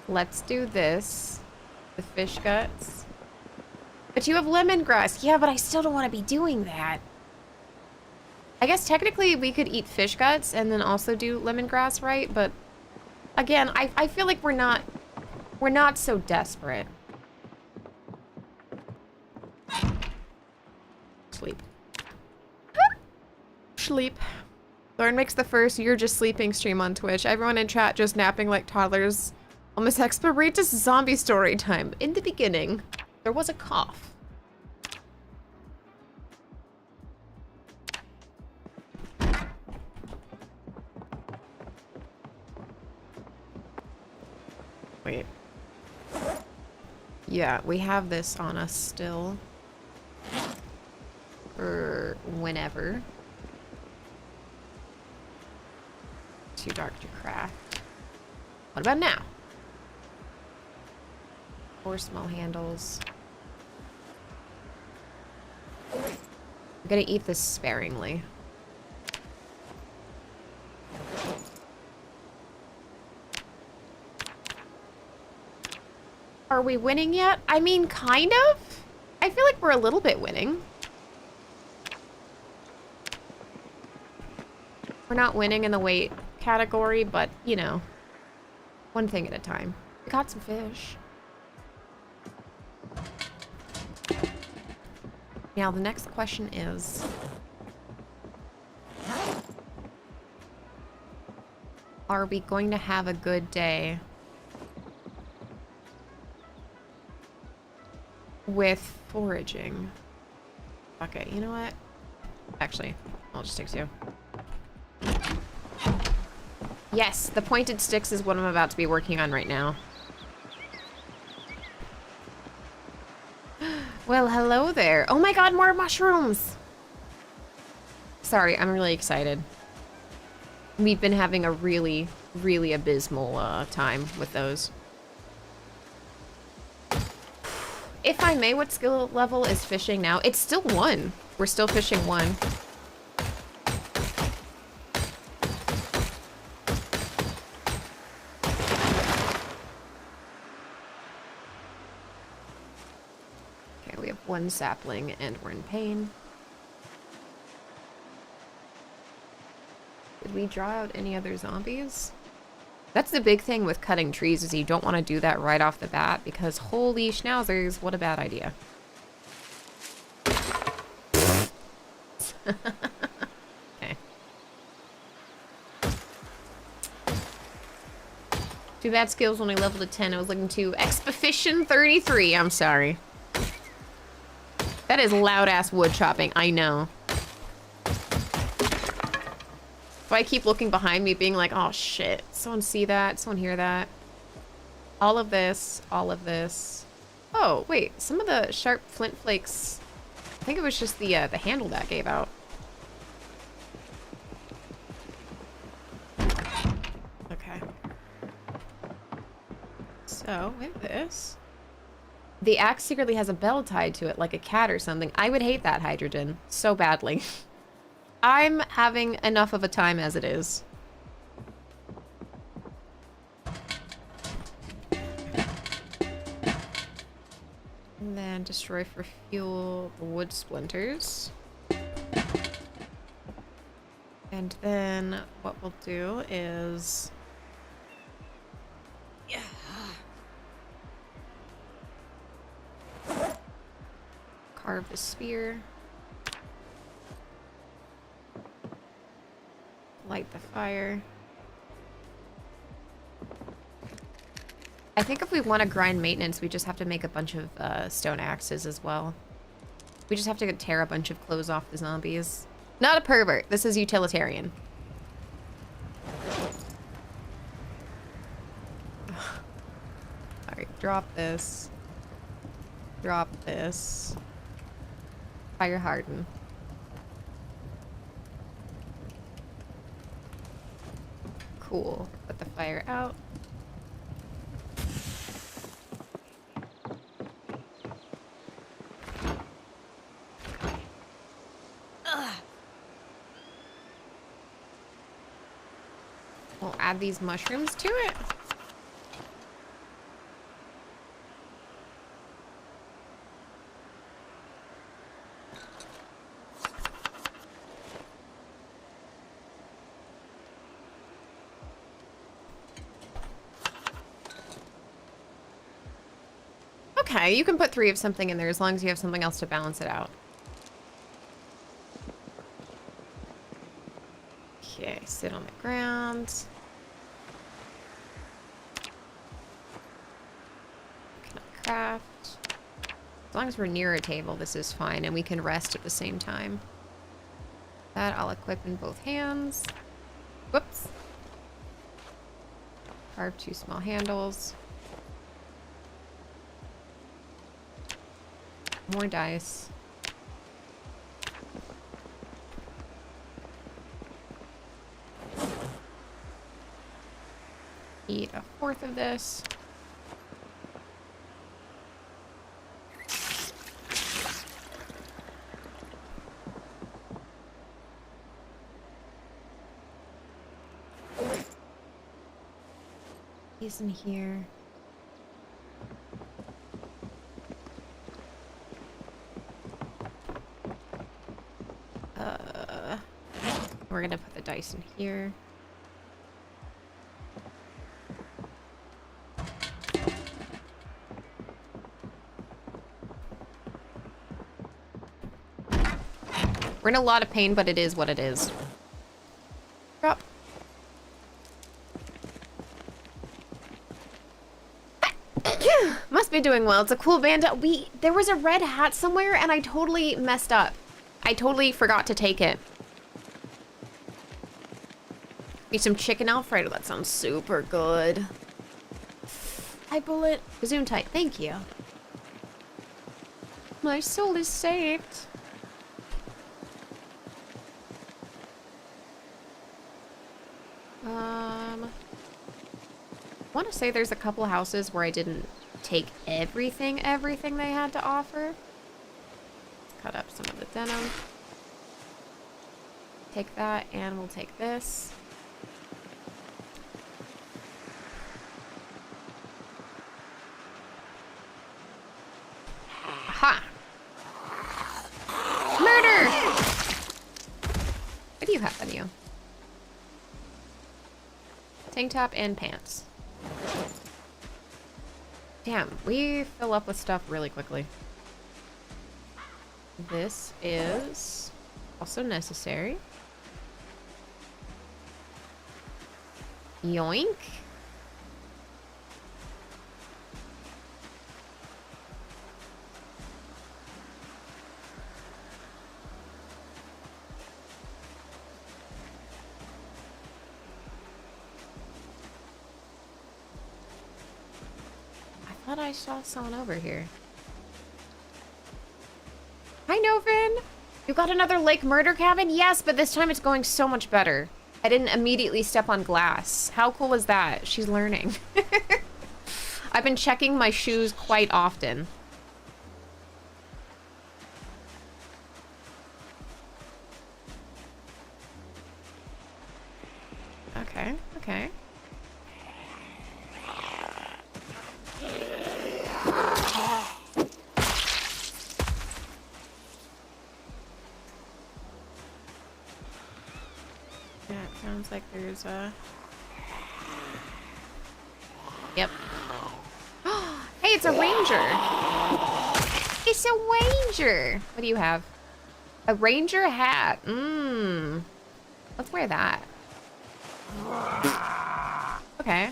Let's do this. The fish guts. But you have lemongrass. Yeah, but I still don't want to be doing that. I guess technically we could eat fish guts and then also do lemongrass, right? But again, I feel like we're not so desperate. Sleep. Sleep. Lauren makes the first "you're just sleeping" stream on Twitch. Everyone in chat just napping like toddlers. Almost exploratus zombie story time. In the beginning, there was a cough. Wait. Yeah, we have this on us still. For whenever. Too dark to craft. What about now? 4 small handles. I'm gonna eat this sparingly. Are we winning yet? I mean, kind of. I feel like we're a little bit winning. We're not winning in the weight category, but, you know, one thing at a time. We got some fish. Now, the next question is... are we going to have a good day with foraging? Okay, you know what? Actually, I'll just take 2. Yes, the pointed sticks is what I'm about to be working on right now. Well, hello there. Oh my god, more mushrooms! Sorry, I'm really excited. We've been having a really, really abysmal time with those. If I may, what skill level is fishing now? It's still 1. We're still fishing 1. Okay, we have 1 sapling and we're in pain. Did we draw out any other zombies? That's the big thing with cutting trees, is you don't want to do that right off the bat, because holy schnauzers, what a bad idea. Okay. Too bad skills only leveled to 10. I was looking to Expifition 33. I'm sorry. That is loud-ass wood chopping. I know. If I keep looking behind me, being like, oh shit, someone see that? Someone hear that? All of this, all of this. Oh, wait, some of the sharp flint flakes, I think it was just the handle that gave out. Okay. So, with this, the axe secretly has a bell tied to it, like a cat or something. I would hate that hydrogen so badly. I'm having enough of a time as it is. And then destroy for fuel the wood splinters. And then what we'll do is... Yeah. Carve the spear. Light the fire. I think if we want to grind maintenance, we just have to make a bunch of stone axes as well. We just have to tear a bunch of clothes off the zombies. Not a pervert. This is utilitarian. Alright, drop this. Drop this. Fire harden. Cool. Put the fire out. We'll add these mushrooms to it. Okay, you can put 3 of something in there as long as you have something else to balance it out. Okay, sit on the ground. Cannot craft. As long as we're near a table, this is fine, and we can rest at the same time. That I'll equip in both hands. Whoops. Carve 2 small handles. More dice. Eat a 4th of this. He's in here. We're gonna put the dice in here. We're in a lot of pain, but it is what it is. Drop. Must be doing well. It's a cool band. There was a red hat somewhere and I totally messed up. I totally forgot to take it. Eat some chicken Alfredo. That sounds super good. Hi, Bullet. Zoom tight. Thank you. My soul is saved. I want to say there's a couple houses where I didn't take everything they had to offer. Let's cut up some of the denim. Take that, and we'll take this. Aha! Murder! What do you have on you? Tank top and pants. Damn, we fill up with stuff really quickly. This is also necessary. Yoink. I thought I saw someone over here. Hi, Novin! You got another lake murder cabin? Yes, but this time it's going so much better. I didn't immediately step on glass. How cool is that? She's learning. I've been checking my shoes quite often. Okay, okay. Yeah, it sounds like there's a... Yep. Hey, it's a ranger! It's a ranger! What do you have? A ranger hat. Mmm. Let's wear that. Okay.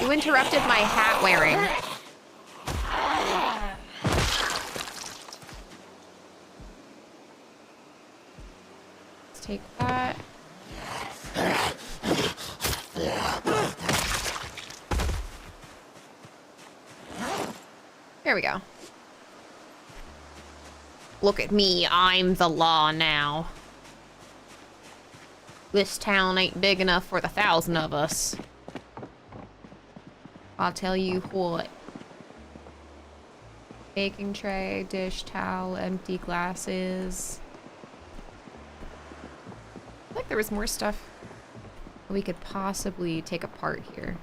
You interrupted my hat wearing. Let's take that. There we go. Look at me, I'm the law now. This town ain't big enough for the 1,000 of us. I'll tell you what. Baking tray, dish towel, empty glasses. I feel like there was more stuff we could possibly take apart here.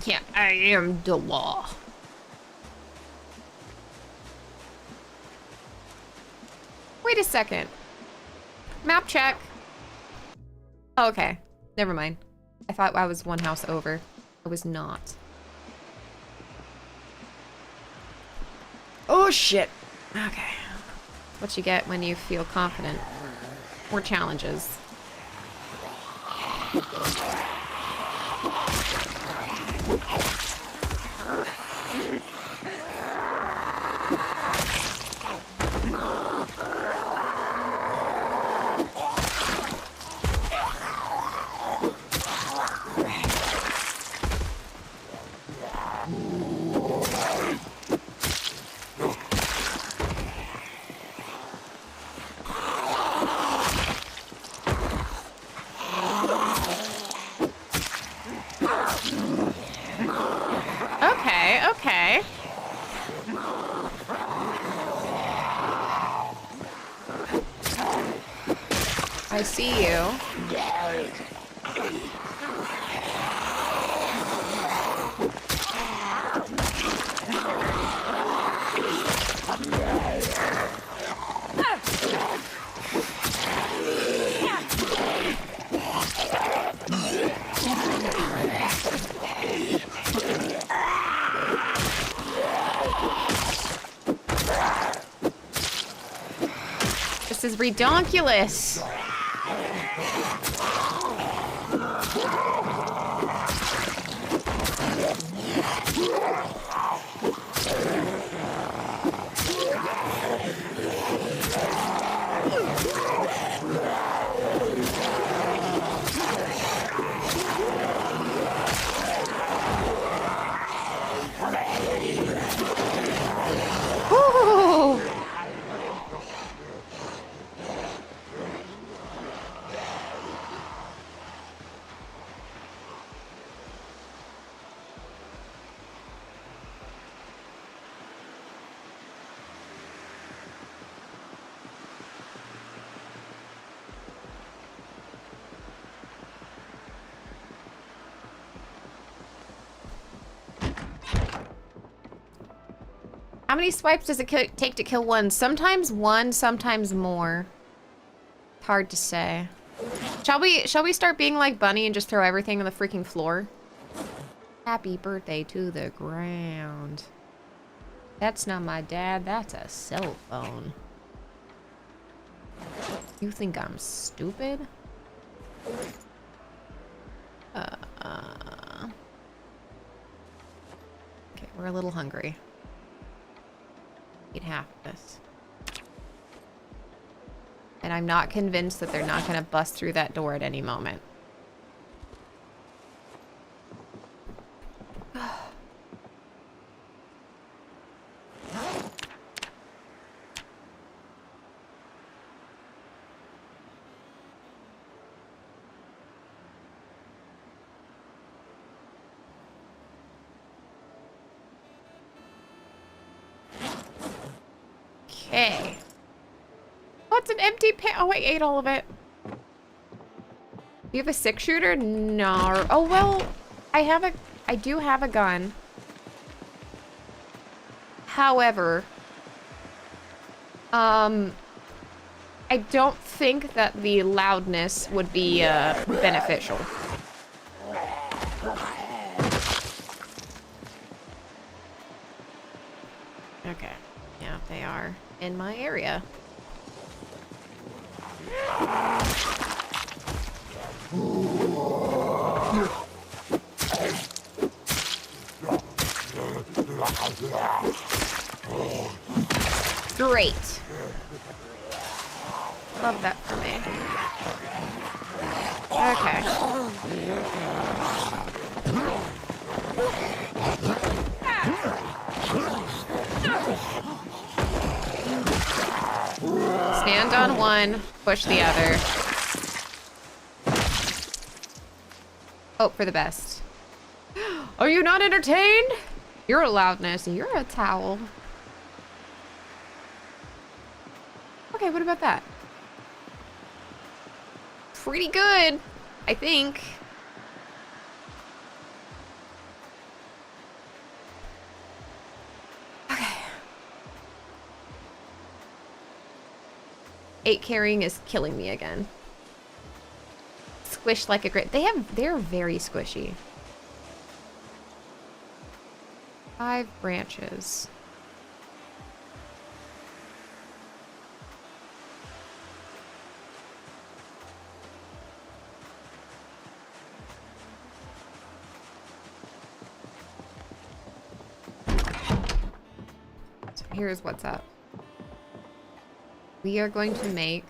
Yeah, I am the law. Wait a second. Map check. Oh, okay. Never mind. I thought I was one house over. I was not. Oh, shit. Okay. What you get when you feel confident. More challenges. Okay, okay. I see you. This is redonkulous. Ooh. How many swipes does it take to kill one? Sometimes one, sometimes more. It's hard to say. Shall we start being like Bunny and just throw everything on the freaking floor? Happy birthday to the ground. That's not my dad, that's a cell phone. You think I'm stupid? Okay, we're a little hungry. Eat half of this. And I'm not convinced that they're not gonna bust through that door at any moment. Okay. Oh, it's an empty pan. Oh, I ate all of it. Do you have a 6-shooter? No. Oh, well, I do have a gun. However, I don't think that the loudness would be beneficial. Okay. Yeah, they are in my area. Great. Love that for me. Okay. Stand on one, push the other. Hope for the best. Are you not entertained? You're a loudness. You're a towel. Okay, what about that? Pretty good, I think. Okay. 8 carrying is killing me again. Squished like a grit. They're very squishy. 5 branches. So here's what's up. We are going to make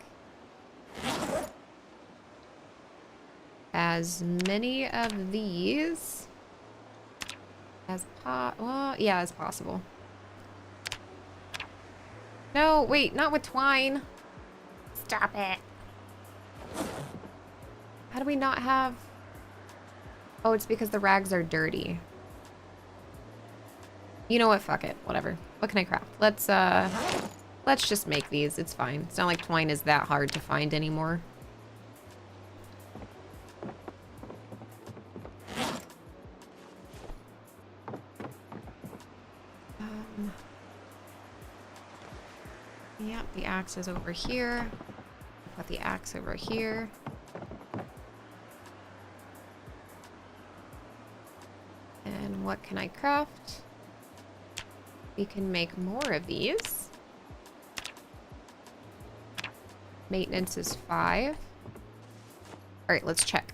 as many of these as as possible. No, wait, not with twine. Stop it. How do we not have... Oh, it's because the rags are dirty. You know what? Fuck it. Whatever. What can I craft? Let's just make these. It's fine. It's not like twine is that hard to find anymore. Yep, the axe is over here. Put the axe over here. And what can I craft? We can make more of these. Maintenance is 5. All right, let's check.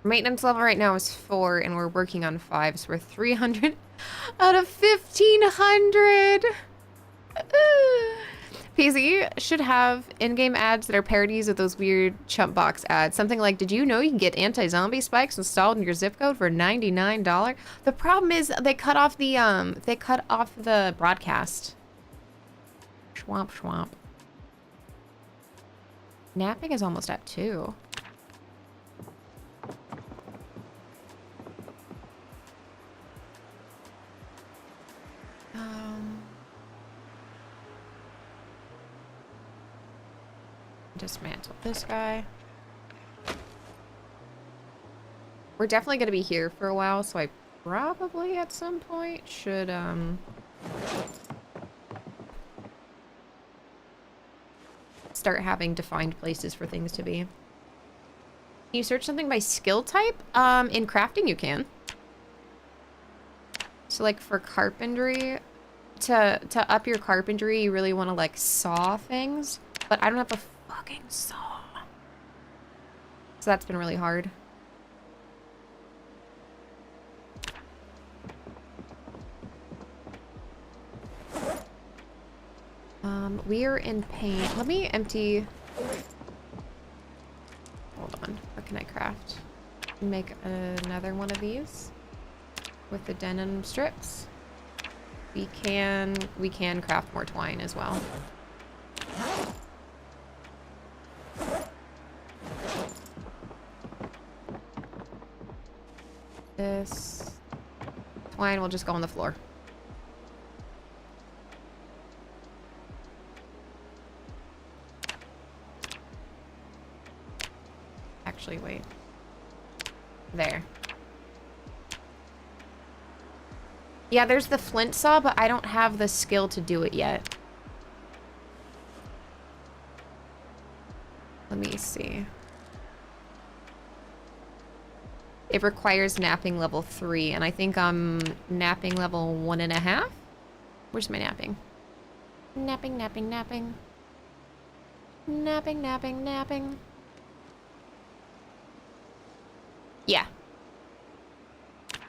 Maintenance level right now is 4, and we're working on 5, so we're 300 out of 1,500. PZ should have in-game ads that are parodies of those weird chump box ads. Something like, did you know you can get anti-zombie spikes installed in your zip code for $99? The problem is they cut off the broadcast. Schwamp schwamp. Napping is almost at 2. Dismantle this guy. We're definitely going to be here for a while, so I probably at some point should start having defined places for things to be. Can you search something by skill type? In crafting you can. So like for carpentry, to up your carpentry, you really want to like saw things, but I don't have a fucking saw. So that's been really hard. We are in pain. Let me empty. Hold on. What can I craft? Make another one of these with the denim strips. We can craft more twine as well. This twine will just go on the floor. actually, wait. There. Yeah, there's the flint saw, but I don't have the skill to do it yet. Let me see. It requires napping level 3, and I think I'm napping level 1.5? Where's my napping? Napping, napping, napping. Napping, napping, napping. Yeah.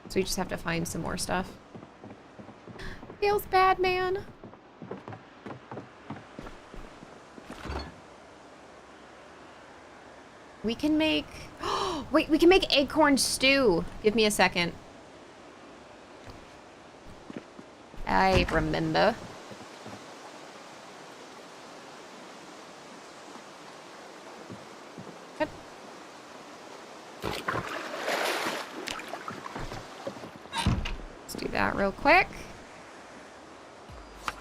So we just have to find some more stuff. Feels bad, man. We can make... Wait, we can make acorn stew. Give me a second. I remember. Yep. Let's do that real quick.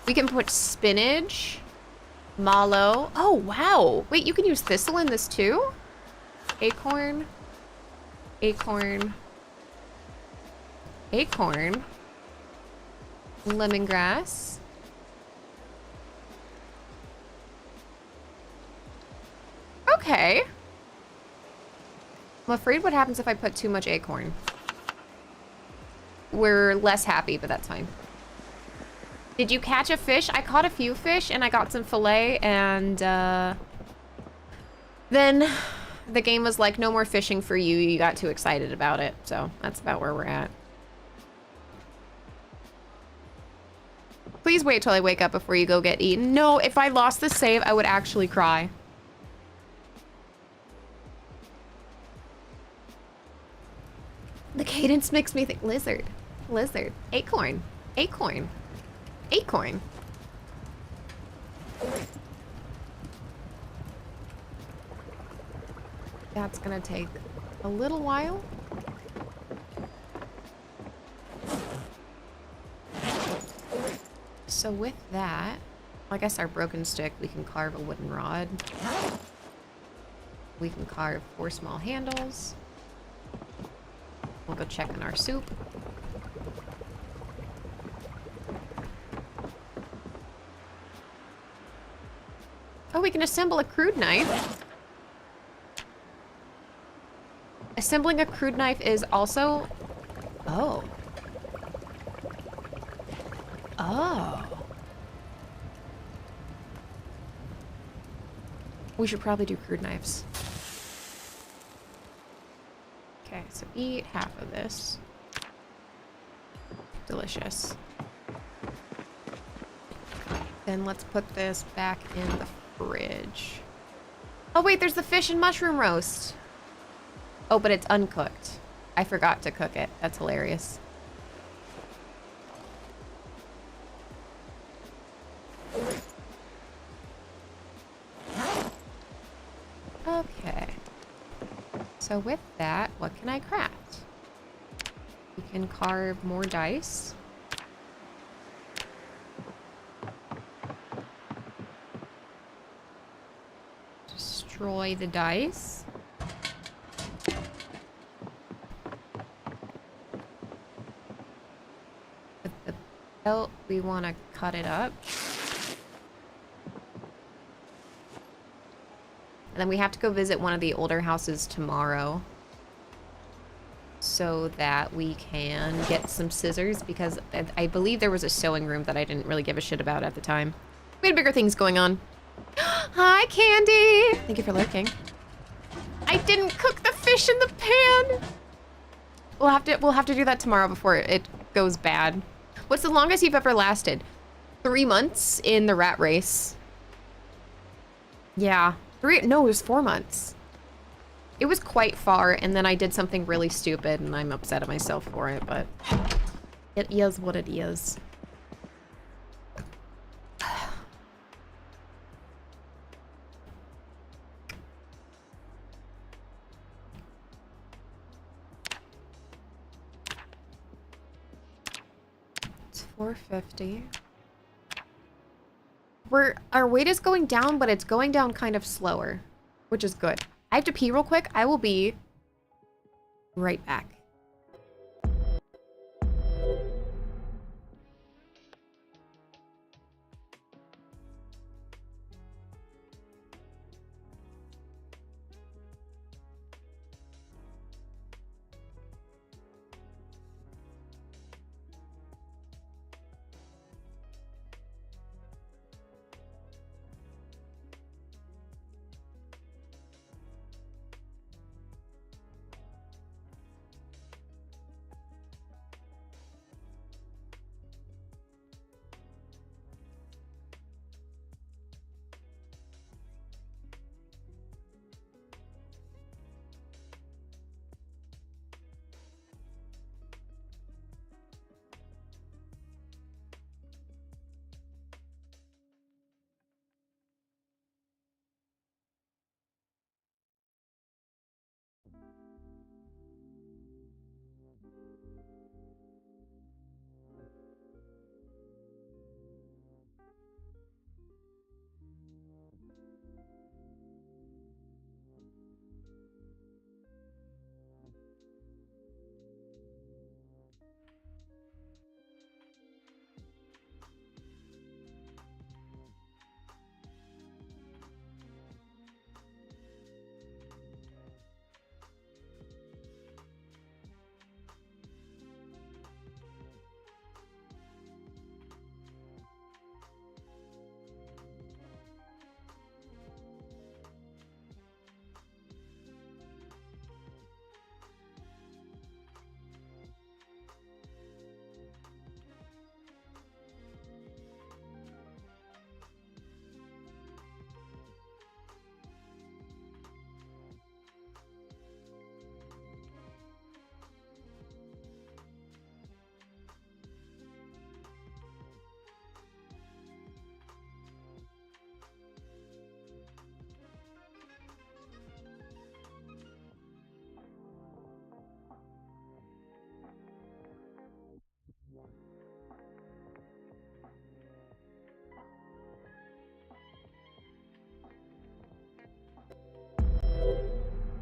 We can put spinach, mallow. Oh, wow. Wait, you can use thistle in this too? Acorn. Acorn. Acorn. Lemongrass. Okay. I'm afraid what happens if I put too much acorn. We're less happy, but that's fine. Did you catch a fish? I caught a few fish and I got some fillet and then the game was like, no more fishing for you. You got too excited about it. So that's about where we're at. Please wait till I wake up before you go get eaten. No, if I lost the save, I would actually cry. The cadence makes me think lizard, lizard, acorn, acorn, acorn. That's gonna take a little while. So with that, I guess our broken stick, we can carve a wooden rod. We can carve 4 small handles. We'll go check on our soup. Oh, we can assemble a crude knife. Assembling a crude knife is also... Oh. Oh. We should probably do crude knives. Okay, so eat half of this. Delicious. Then let's put this back in the fridge. Oh wait, there's the fish and mushroom roast. Oh, but it's uncooked. I forgot to cook it. That's hilarious. Okay. So with that, what can I craft? We can carve more dice. Destroy the dice. With the belt, we want to cut it up. And then we have to go visit one of the older houses tomorrow so that we can get some scissors, because I believe there was a sewing room that I didn't really give a shit about at the time. We had bigger things going on. Hi, Candy! Thank you for lurking. I didn't cook the fish in the pan! We'll have to do that tomorrow before it goes bad. What's the longest you've ever lasted? 3 months in the rat race. Yeah. No, it was 4 months. It was quite far, and then I did something really stupid, and I'm upset at myself for it, but it is what it is. It's 450. Our weight is going down, but it's going down kind of slower, which is good. I have to pee real quick. I will be right back.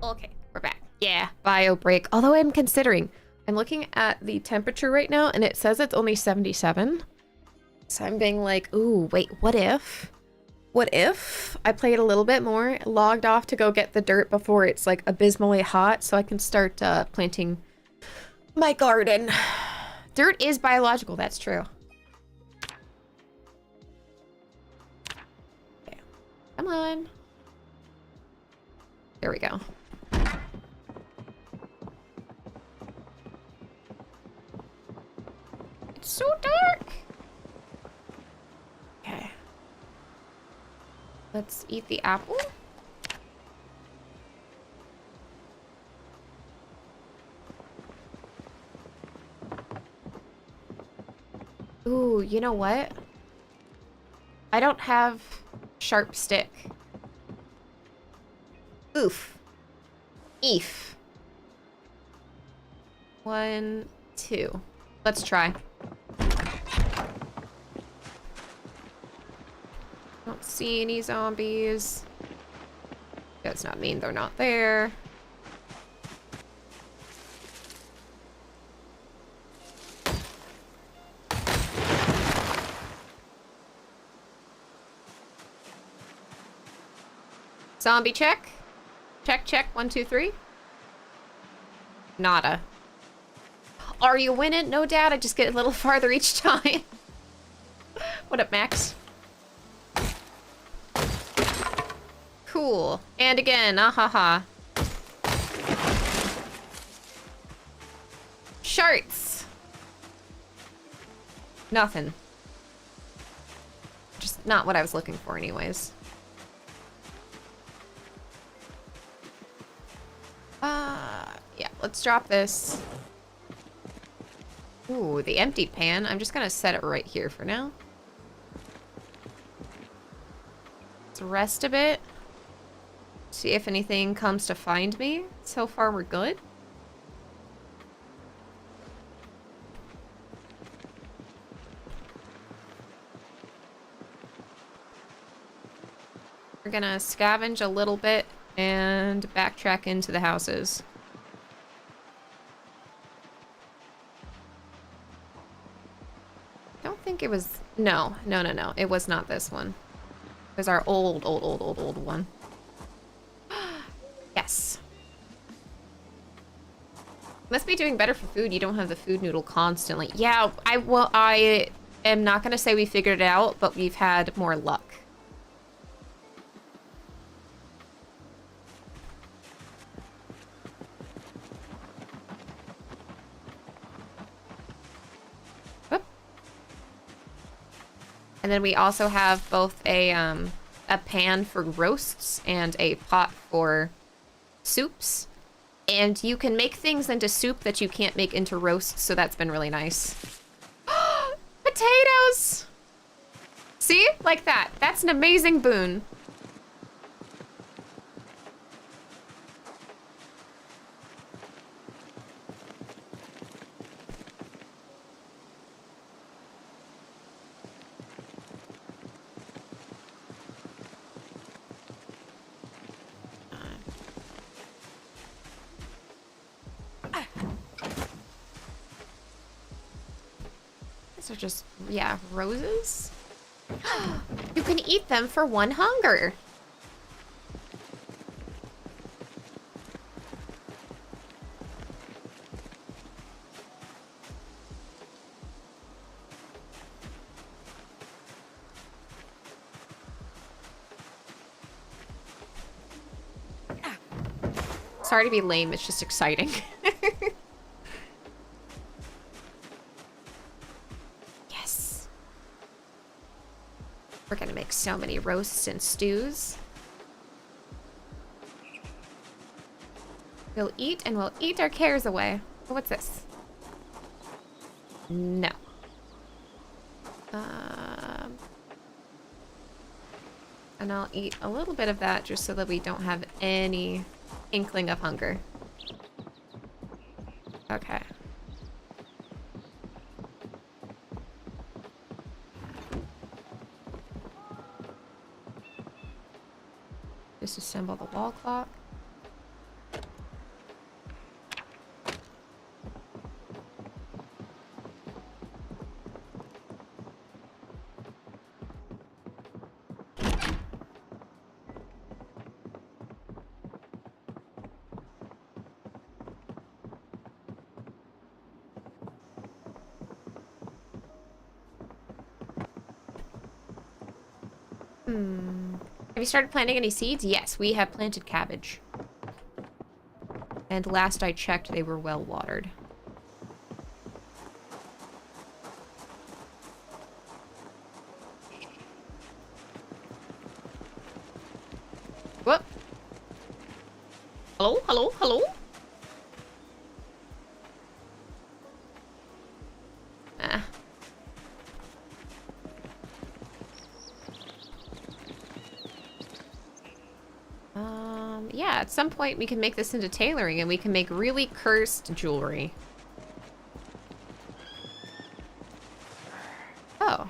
Okay, we're back. Yeah, bio break. Although I'm looking at the temperature right now and it says it's only 77. So I'm being like, ooh, wait, what if I played a little bit more, logged off to go get the dirt before it's like abysmally hot so I can start planting my garden. Dirt is biological, that's true. Okay. Come on. There we go. It's so dark. Okay. Let's eat the apple. Ooh, you know what? I don't have sharp stick. Oof. Eef. 1, 2. Let's try. Don't see any zombies. Does not mean they're not there. Zombie check. Check, check. 1, 2, 3. Nada. Are you winning? No doubt. I just get a little farther each time. What up, Max? Cool. And again, ahaha. Sharts. Nothing. Just not what I was looking for anyways. Yeah, let's drop this. Ooh, the empty pan. I'm just gonna set it right here for now. Let's rest a bit. See if anything comes to find me. So far, we're good. We're gonna scavenge a little bit And backtrack into the houses. I don't think it was... No. It was not this one. It was our old one. Yes. Must be doing better for food. You don't have the food noodle constantly. Yeah, I am not going to say we figured it out, but we've had more luck. Whoop. And then we also have both a pan for roasts and a pot for soups. And you can make things into soup that you can't make into roasts, so that's been really nice. Potatoes! See? Like that. That's an amazing boon. These are just, yeah, roses. You can eat them for 1 hunger. Sorry to be lame, it's just exciting. Yes. We're gonna make so many roasts and stews. We'll eat and we'll eat our cares away. Oh, what's this? No. And I'll eat a little bit of that just so that we don't have any inkling of hunger. Okay. Disassemble the wall clock. Have you started planting any seeds? Yes, we have planted cabbage. And last I checked, they were well watered. Whoop. Hello, hello, hello? Ah. Yeah, at some point we can make this into tailoring and we can make really cursed jewelry. Oh.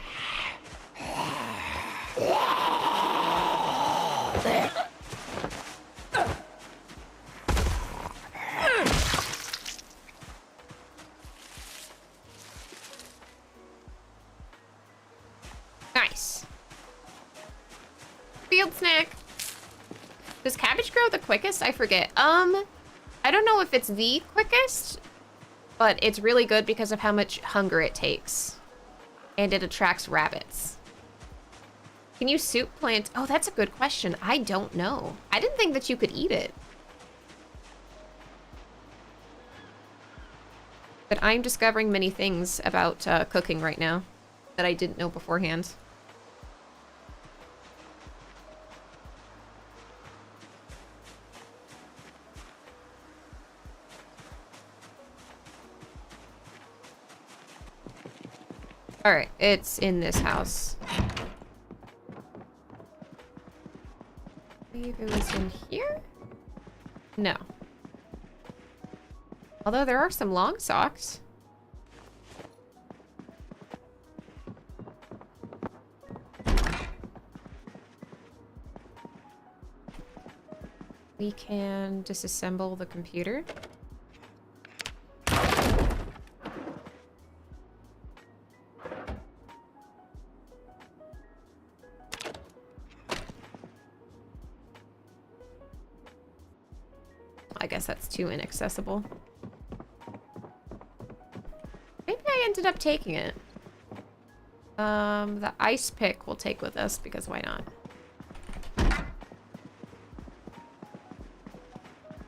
Nice. Field snack. Does cabbage grow the quickest? I forget. I don't know if it's the quickest, but it's really good because of how much hunger it takes. And it attracts rabbits. Can you soup plant? Oh, that's a good question. I don't know. I didn't think that you could eat it. But I'm discovering many things about cooking right now that I didn't know beforehand. Alright, it's in this house. I believe it was in here? No. Although there are some long socks. we can disassemble the computer. I guess that's too inaccessible. Maybe I ended up taking it. The ice pick we'll take with us because why not?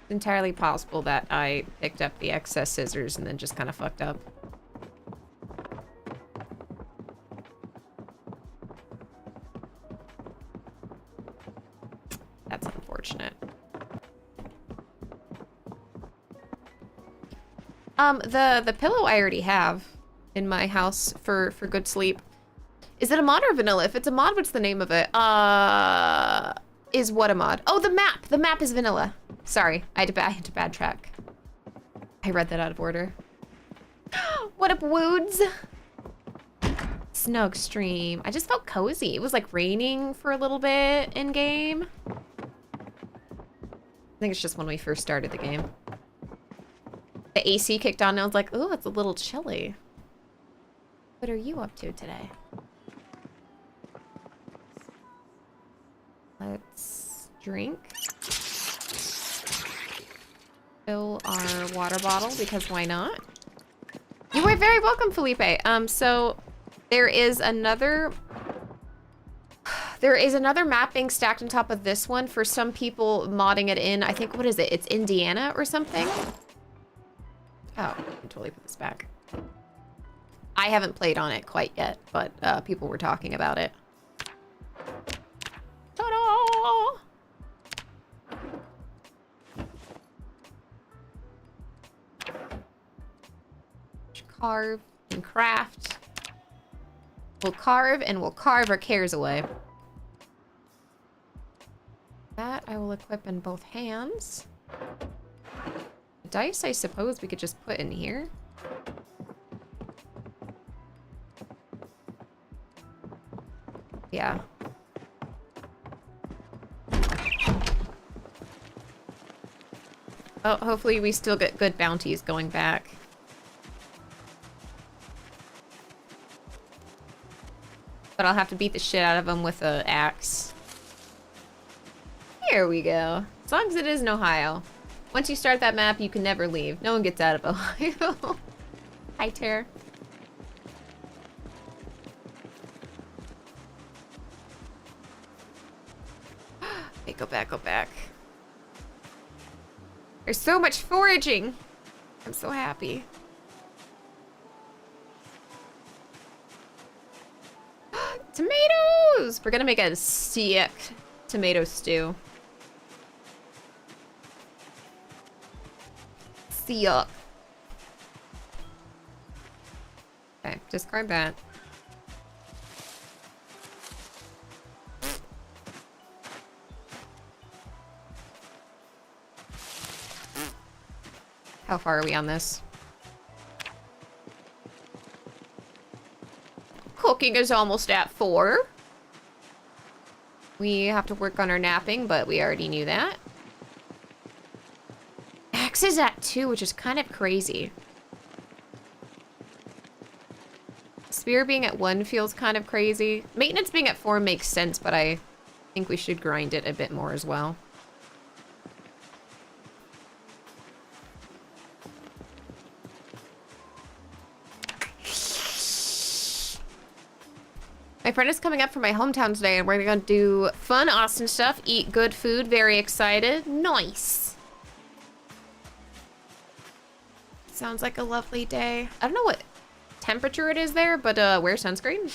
It's entirely possible that I picked up the excess scissors and then just kind of fucked up. That's unfortunate. The pillow I already have in my house for good sleep. Is it a mod or vanilla? If it's a mod, what's the name of it? Is what a mod? Oh, the map! The map is vanilla. Sorry, I had to backtrack. I read that out of order. What up, Woods? Snug stream. I just felt cozy. It was like raining for a little bit in game. I think it's just when we first started the game. The AC kicked on and I was like, ooh, it's a little chilly. What are you up to today? Let's drink. Fill our water bottle because why not? You are very welcome, Felipe. So there is another map being stacked on top of this one for some people modding it in. I think, what is it? It's Indiana or something? Oh, I can totally put this back. I haven't played on it quite yet, but people were talking about it. Ta-da! Carve and craft. We'll carve and we'll carve our cares away. That I will equip in both hands. Dice, I suppose we could just put in here. Yeah. Oh, hopefully we still get good bounties going back. But I'll have to beat the shit out of them with an axe. Here we go. As long as it is in Ohio. Once you start that map, you can never leave. No one gets out of Ohio. Hi, Tara. Hey, go back, go back. There's so much foraging. I'm so happy. Tomatoes! We're gonna make a sick tomato stew. Sick. Okay, discard that. How far are we on this? Cooking is almost at 4. We have to work on our napping, but we already knew that. Axe is at 2, which is kind of crazy. Spear being at 1 feels kind of crazy. Maintenance being at 4 makes sense, but I think we should grind it a bit more as well. My friend is coming up from my hometown today, and we're gonna do fun Austin stuff, eat good food, very excited. Nice. Sounds like a lovely day. I don't know what temperature it is there, but wear sunscreen.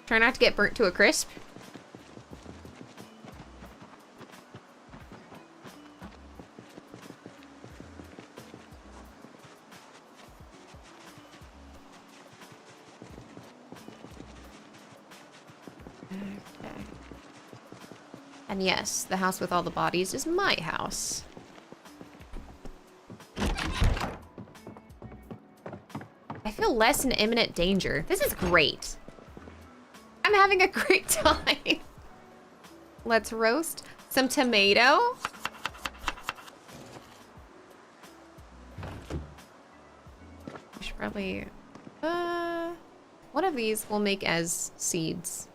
Try not to get burnt to a crisp. Okay. And yes, the house with all the bodies is my house. I feel less in imminent danger. This is great. I'm having a great time. Let's roast some tomato. should probably... one of these we'll make as seeds.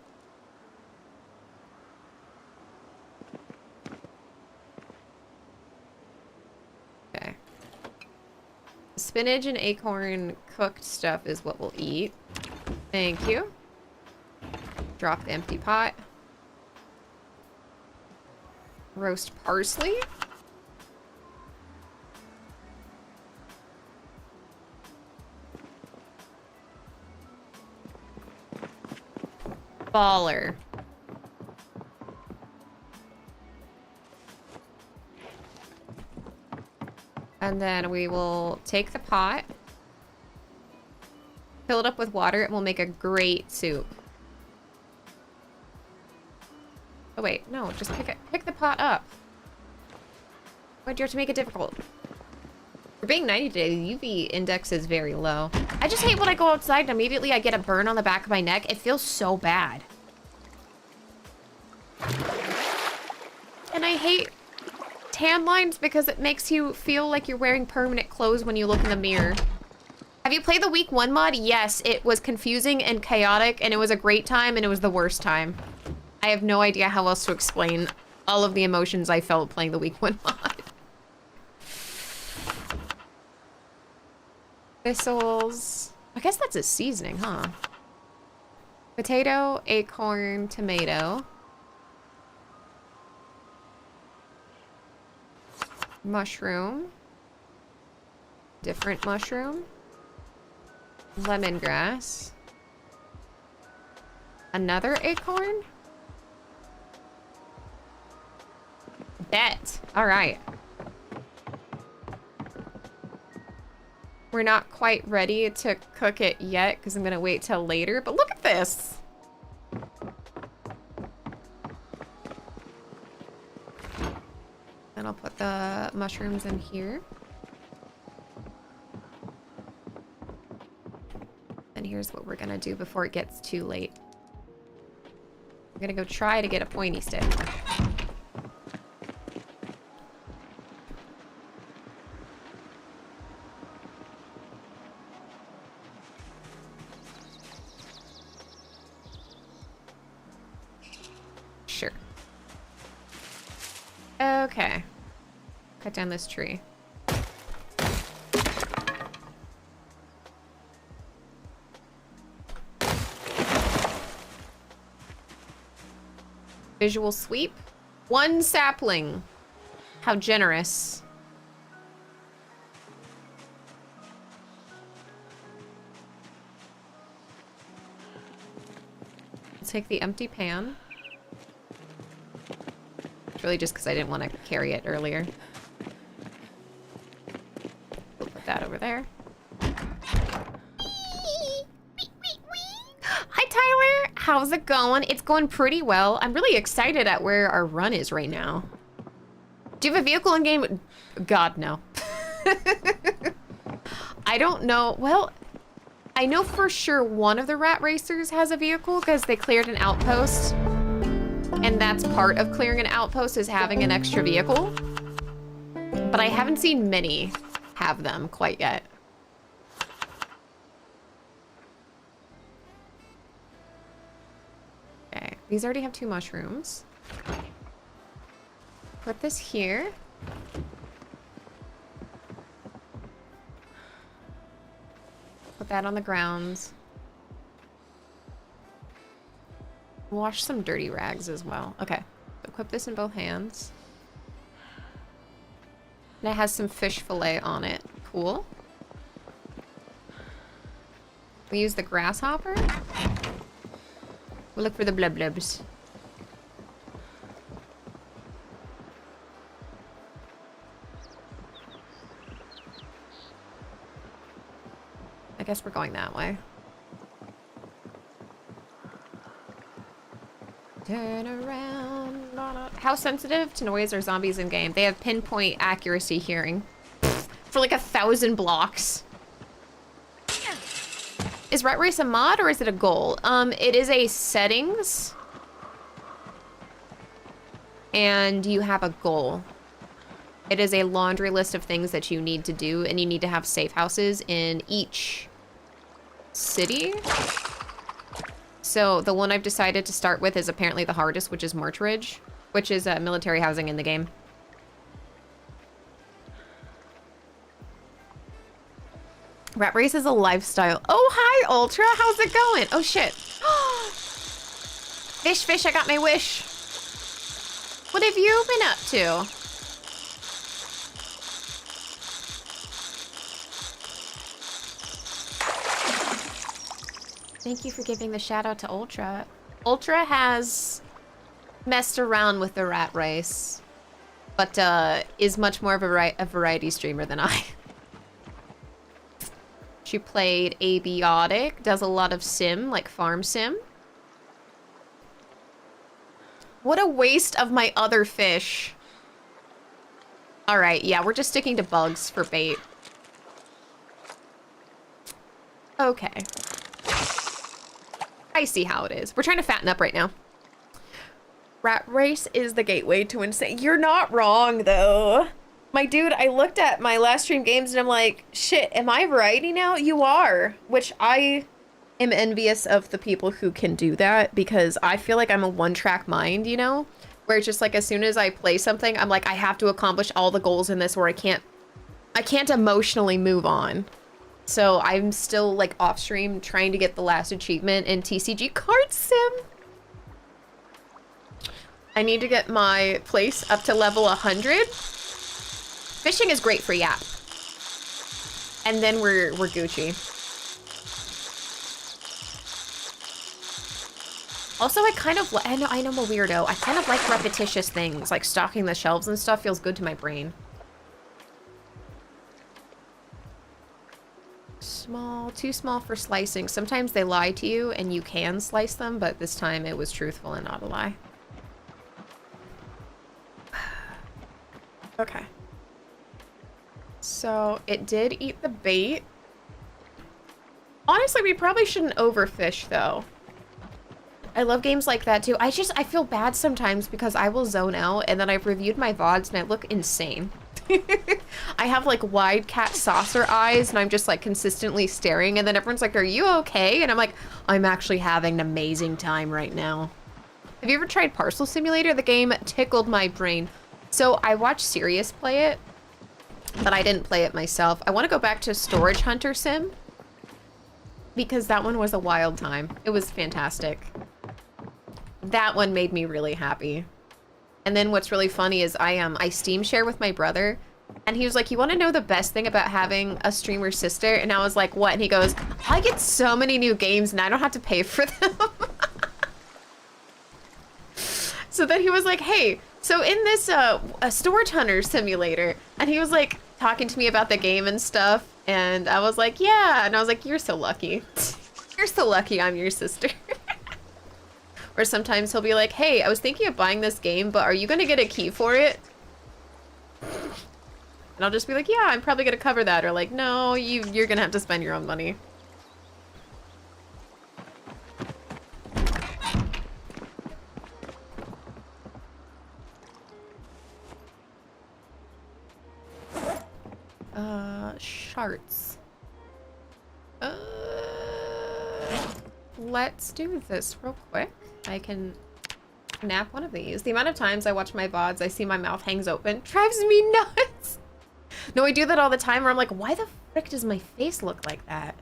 Okay. Spinach and acorn cooked stuff is what we'll eat. Thank you. Drop the empty pot. Roast parsley. Baller. And then we will take the pot, fill it up with water, and we'll make a great soup. Oh wait, no, just pick the pot up. Why'd you have to make it difficult? For being 90 today, the UV index is very low. I just hate when I go outside and immediately I get a burn on the back of my neck. It feels so bad. And I hate tan lines because it makes you feel like you're wearing permanent clothes when you look in the mirror. Have you played the week 1 mod? Yes, it was confusing and chaotic, and it was a great time, and it was the worst time. I have no idea how else to explain all of the emotions I felt playing the week 1 mod. Thistles. I guess that's a seasoning, huh? Potato, acorn, tomato. Mushroom. Different mushroom. Lemongrass. Another acorn? Bet. All right. We're not quite ready to cook it yet because I'm going to wait till later. But look at this. And I'll put the mushrooms in here. And here's what we're going to do before it gets too late. I'm going to go try to get a pointy stick. Sure. Okay. Cut down this tree. Visual sweep. 1 sapling. How generous. I'll take the empty pan. It's really just because I didn't want to carry it earlier. We'll put that over there. Hi, Tyler. How's it going? It's going pretty well. I'm really excited at where our run is right now. Do you have a vehicle in game? God, no. I don't know. Well, I know for sure one of the rat racers has a vehicle because they cleared an outpost. And that's part of clearing an outpost is having an extra vehicle. But I haven't seen many have them quite yet. Okay, these already have 2 mushrooms. Put this here. Put that on the ground. Wash some dirty rags as well. Okay, equip this in both hands. And it has some fish fillet on it. Cool. We use the grasshopper. We'll look for the blub blubs. I guess we're going that way. Turn around. How sensitive to noise are zombies in game? They have pinpoint accuracy hearing for like 1,000 blocks. Is Rat Race a mod or is it a goal? It is a settings. And you have a goal. It is a laundry list of things that you need to do, and you need to have safe houses in each city. So the one I've decided to start with is apparently the hardest, which is March Ridge, which is military housing in the game. Rat race is a lifestyle. Oh, hi, Ultra. How's it going? Oh, shit. Fish, I got my wish. What have you been up to? Thank you for giving the shout out to Ultra. Ultra has messed around with the rat race, but is much more of a variety streamer than I. She played Abiotic, does a lot of sim, like farm sim. What a waste of my other fish. All right, yeah, we're just sticking to bugs for bait. Okay. I see how it is. We're trying to fatten up right now. Rat race is the gateway to insane. You're not wrong, though. My dude, I looked at my last stream games and I'm like, shit, am I variety now? You are, which I am envious of the people who can do that because I feel like I'm a one-track mind, you know? Where it's just like as soon as I play something, I'm like, I have to accomplish all the goals in this or I can't emotionally move on. So I'm still like off stream trying to get the last achievement in TCG Card Sim. I need to get my place up to level 100. Fishing is great for Yap. And then we're Gucci. Also, I kind of I know I'm a weirdo. I kind of like repetitious things, like stocking the shelves and stuff feels good to my brain. Small, too small for slicing. Sometimes they lie to you and you can slice them, but this time it was truthful and not a lie. Okay. So it did eat the bait. Honestly, we probably shouldn't overfish though. I love games like that too. I feel bad sometimes because I will zone out and then I've reviewed my VODs and I look insane. I have like wide cat saucer eyes and I'm just like consistently staring and then everyone's like, are you okay? And I'm like, I'm actually having an amazing time right now. Have you ever tried Parcel Simulator? The game tickled my brain. So I watched Sirius play it, but I didn't play it myself. I want to go back to Storage Hunter Sim because that one was a wild time. It was fantastic. That one made me really happy. And then what's really funny is I Steam share with my brother and he was like, you want to know the best thing about having a streamer sister? And I was like, what? And he goes, I get so many new games and I don't have to pay for them. So then he was like, hey, so in this a Storage Hunter Simulator, and he was like talking to me about the game and stuff. And I was like, yeah. And I was like, you're so lucky. You're so lucky I'm your sister. Or sometimes he'll be like, hey, I was thinking of buying this game, but are you going to get a key for it? And I'll just be like, yeah, I'm probably going to cover that. Or like, no, you're going to have to spend your own money. Sharts. Let's do this real quick. I can nap one of these. The amount of times I watch my VODs, I see my mouth hangs open. Drives me nuts. No, I do that all the time where I'm like, why the frick does my face look like that?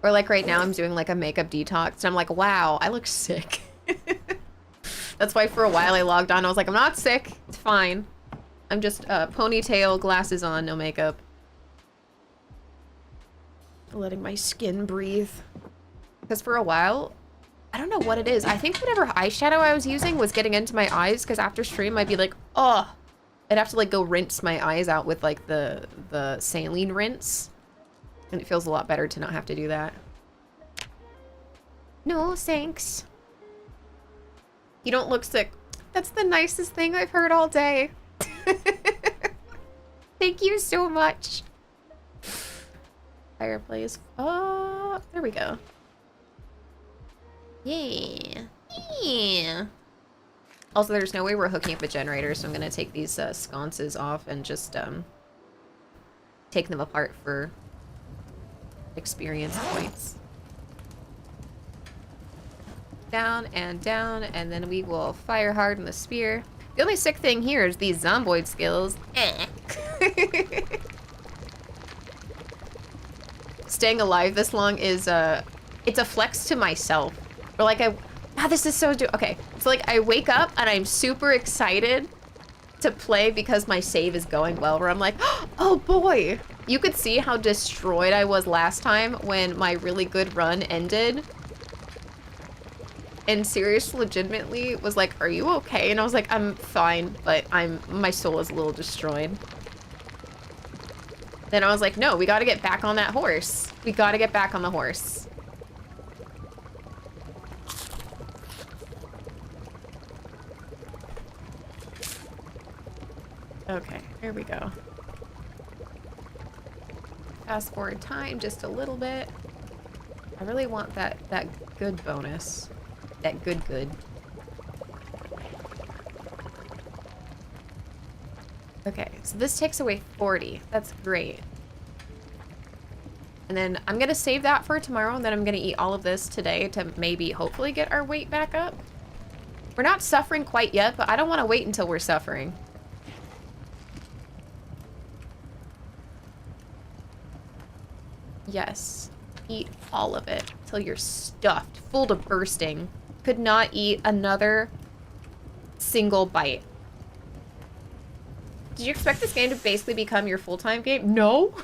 Or like right now I'm doing like a makeup detox and I'm like, wow, I look sick. That's why for a while I logged on. I was like, I'm not sick. It's fine. I'm just ponytail, glasses on, no makeup. Letting my skin breathe. Because for a while, I don't know what it is. I think whatever eyeshadow I was using was getting into my eyes because after stream I'd be like, oh, I'd have to like go rinse my eyes out with like the saline rinse. And it feels a lot better to not have to do that. No, thanks. You don't look sick. That's the nicest thing I've heard all day. Thank you so much. Fireplace. Oh, there we go. Yeah. Yeah. Also, there's no way we're hooking up a generator, so I'm gonna take these sconces off and just take them apart for experience points. Down, and then we will fire hard in the spear. The only sick thing here is these Zomboid skills. Staying alive this long is, it's a flex to myself. Or like this is so okay. So like I wake up and I'm super excited to play because my save is going well, where I'm like, oh boy. You could see how destroyed I was last time when my really good run ended. And Sirius legitimately was like, are you okay? And I was like, I'm fine, but my soul is a little destroyed. Then I was like, no, we gotta get back on that horse. We gotta get back on the horse. Okay, here we go. Fast forward time just a little bit. I really want that good bonus. That good. Okay, so this takes away 40. That's great. And then I'm gonna save that for tomorrow, and then I'm gonna eat all of this today to maybe, hopefully, get our weight back up. We're not suffering quite yet, but I don't want to wait until we're suffering. Yes. Eat all of it till you're stuffed, full to bursting. Could not eat another single bite. Did you expect this game to basically become your full-time game? No.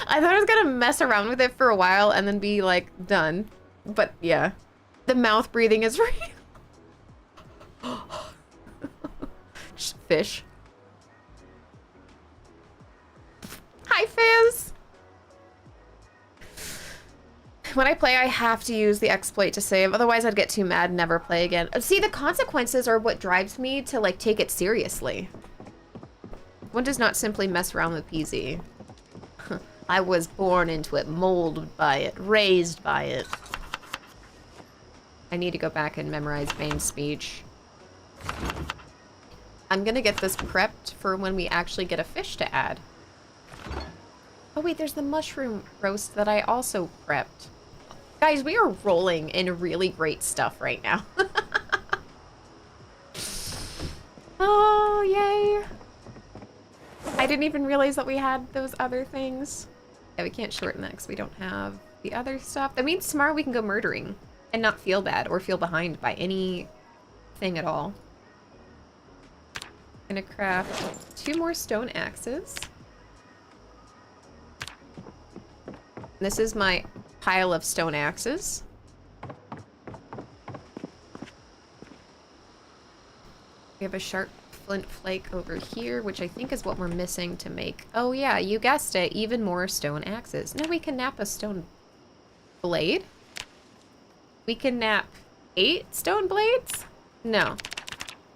I thought I was gonna mess around with it for a while and then be like, done. But yeah, the mouth breathing is real. Fish. Hi, Fizz. When I play, I have to use the exploit to save. Otherwise, I'd get too mad and never play again. See, the consequences are what drives me to, like, take it seriously. One does not simply mess around with PZ. I was born into it, molded by it, raised by it. I need to go back and memorize main speech. I'm gonna get this prepped for when we actually get a fish to add. Oh wait, there's the mushroom roast that I also prepped. Guys, we are rolling in really great stuff right now. Oh, yay. I didn't even realize that we had those other things. Yeah, we can't shorten that because we don't have the other stuff. That means tomorrow we can go murdering and not feel bad or feel behind by anything at all. I'm gonna craft 2 more stone axes. This is my pile of stone axes. We have a sharp flint flake over here, which I think is what we're missing to make. Oh yeah, you guessed it, even more stone axes. Now we can nap a stone blade. We can nap 8 stone blades? No.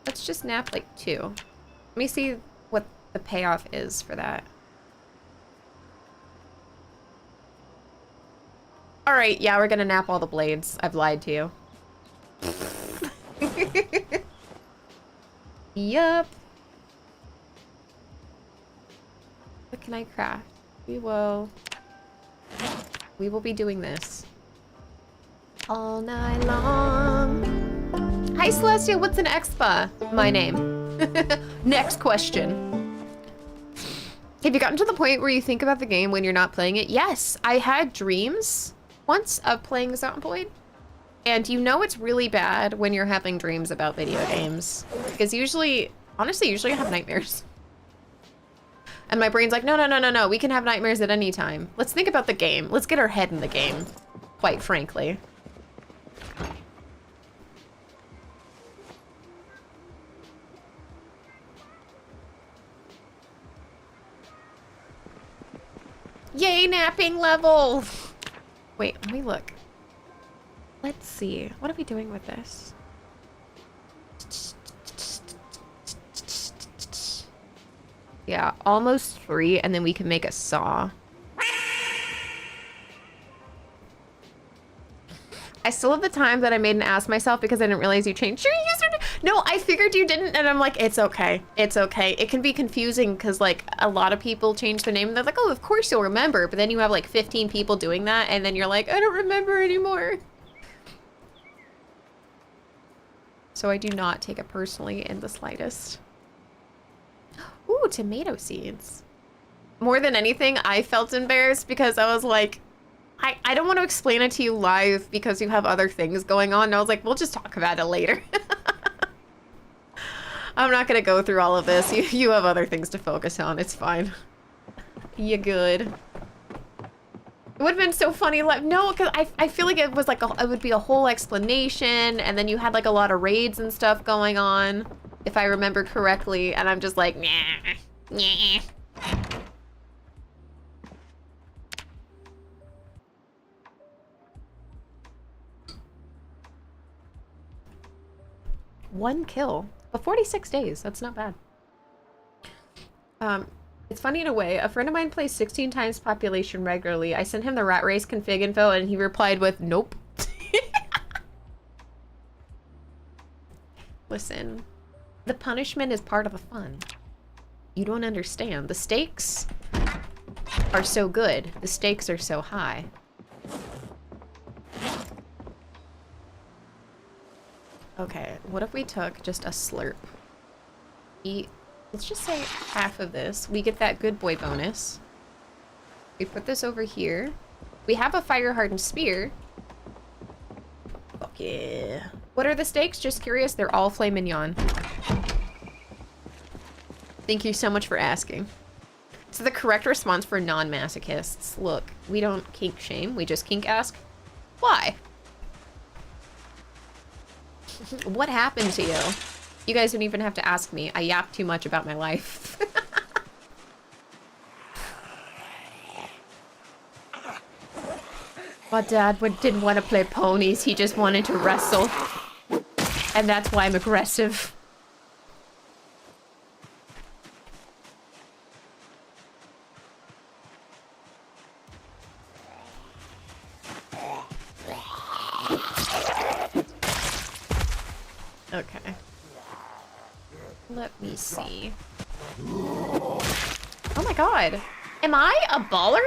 Let's just nap like 2. Let me see what the payoff is for that. Alright, yeah, we're gonna nap all the blades. I've lied to you. Yup. What can I craft? We will be doing this all night long. Hi Celestia, what's an expa? My name. Next question. Have you gotten to the point where you think about the game when you're not playing it? Yes, I had dreams once of playing Zomboid. And you know it's really bad when you're having dreams about video games. Because usually, honestly, usually I have nightmares. And my brain's like, no, we can have nightmares at any time. Let's think about the game. Let's get our head in the game, quite frankly. Yay, napping level! Wait, let me look. Let's see. What are we doing with this? Yeah, almost 3, and then we can make a saw. I still have the time that I made an ass myself because I didn't realize you changed your username. No, I figured you didn't, and I'm like, it's okay. It's okay. It can be confusing because, like, a lot of people change their name, and they're like, oh, of course you'll remember, but then you have, like, 15 people doing that, and then you're like, I don't remember anymore. So I do not take it personally in the slightest. Ooh, tomato seeds. More than anything, I felt embarrassed because I was like, I don't want to explain it to you live because you have other things going on. And I was like, we'll just talk about it later. I'm not gonna go through all of this. You have other things to focus on. It's fine. You good. It would have been so funny. Like, no, because I feel like it was like it would be a whole explanation, and then you had like a lot of raids and stuff going on, if I remember correctly. And I'm just like, nah, nah. One kill. But 46 days, that's not bad. It's funny in a way. A friend of mine plays 16 times population regularly. I sent him the rat race config info and he replied with, nope. Listen, the punishment is part of the fun. You don't understand. The stakes are so good. The stakes are so high. Okay, what if we took just a slurp? Let's just say half of this. We get that good boy bonus. We put this over here. We have a fire-hardened spear. Fuck yeah. What are the stakes? Just curious. They're all filet mignon. Thank you so much for asking. It's the correct response for non-masochists. Look, we don't kink shame. We just kink ask, why? What happened to you? You guys don't even have to ask me. I yap too much about my life. My dad didn't want to play ponies. He just wanted to wrestle. And that's why I'm aggressive. Okay. Let me see. Oh my god. Am I a baller?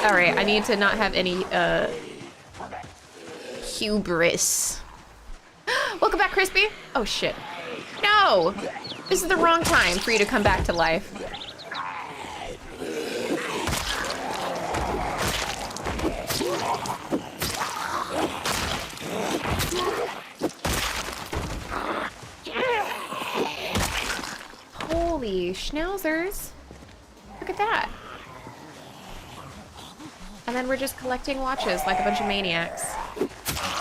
Alright, I need to not have any, hubris. Welcome back, Crispy! Oh shit. No! This is the wrong time for you to come back to life. Holy schnauzers. Look at that. And then we're just collecting watches like a bunch of maniacs.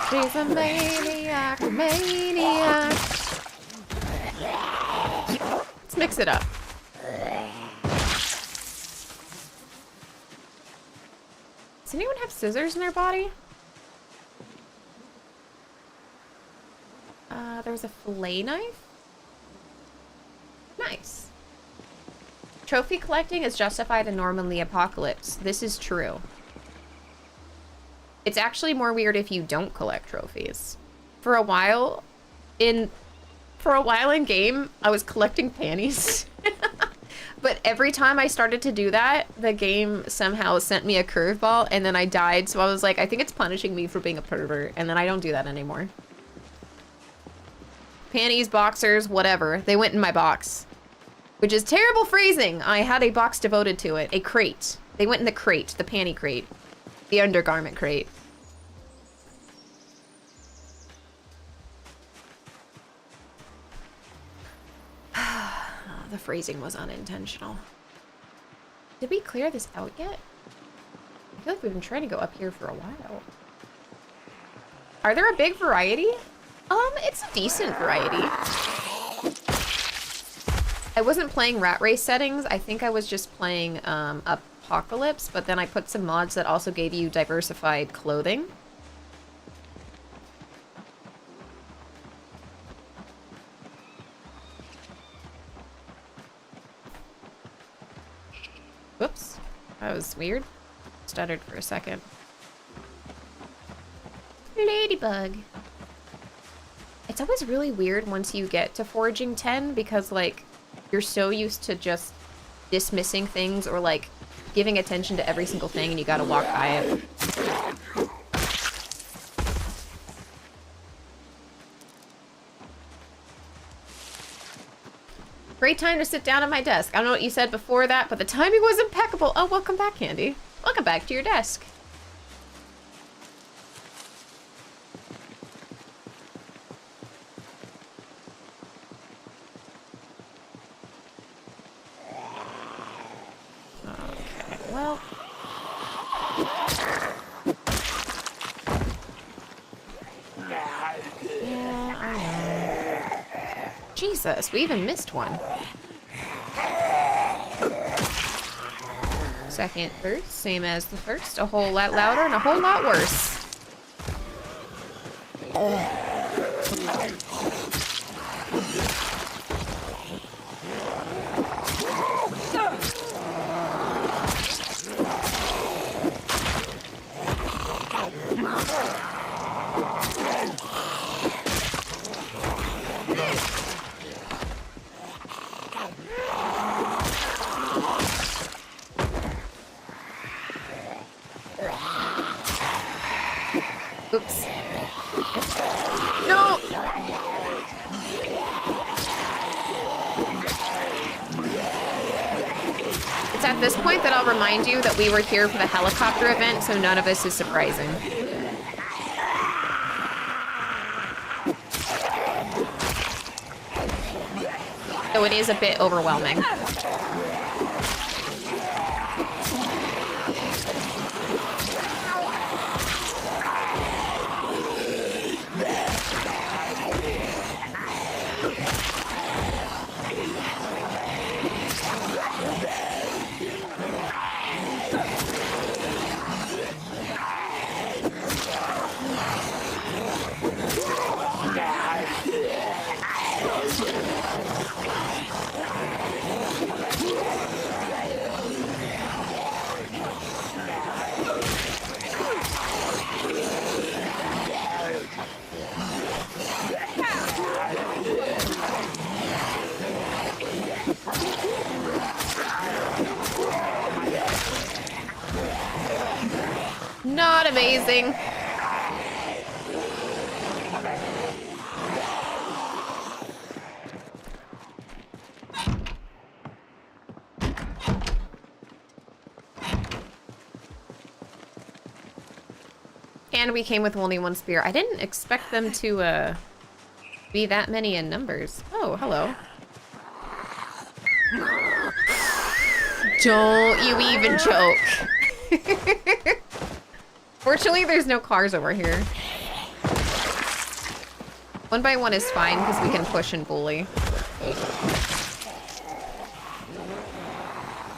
She's a maniac, maniac. Let's mix it up. Does anyone have scissors in their body? There's a fillet knife? Nice. Trophy collecting is justified and normal in the apocalypse. This is true. It's actually more weird if you don't collect trophies. For a while in game, I was collecting panties. But every time I started to do that, the game somehow sent me a curveball and then I died. So I was like, I think it's punishing me for being a pervert. And then I don't do that anymore. Panties, boxers, whatever. They went in my box. Which is terrible phrasing. I had a box devoted to it. A crate. They went in the crate. The panty crate. The undergarment crate. The phrasing was unintentional. Did we clear this out yet? I feel like we've been trying to go up here for a while. Are there a big variety? It's a decent variety. I wasn't playing rat race settings. I think I was just playing Apocalypse, but then I put some mods that also gave you diversified clothing. Whoops. That was weird. Stuttered for a second. Ladybug. It's always really weird once you get to foraging 10 because, like, you're so used to just dismissing things or, like, giving attention to every single thing and you gotta walk by it. Great time to sit down at my desk. I don't know what you said before that, but the timing was impeccable. Oh, welcome back, Candy. Welcome back to your desk. Okay, well. Yeah, I know. Jesus, we even missed one. Second verse, same as the first. A whole lot louder and a whole lot worse. Oops. No! It's at this point that I'll remind you that we were here for the helicopter event, so none of this is surprising. So it is a bit overwhelming. Not amazing. And we came with only one spear. I didn't expect them to be that many in numbers. Oh, hello. Don't you even joke. Fortunately, there's no cars over here. One by one is fine because we can push and bully.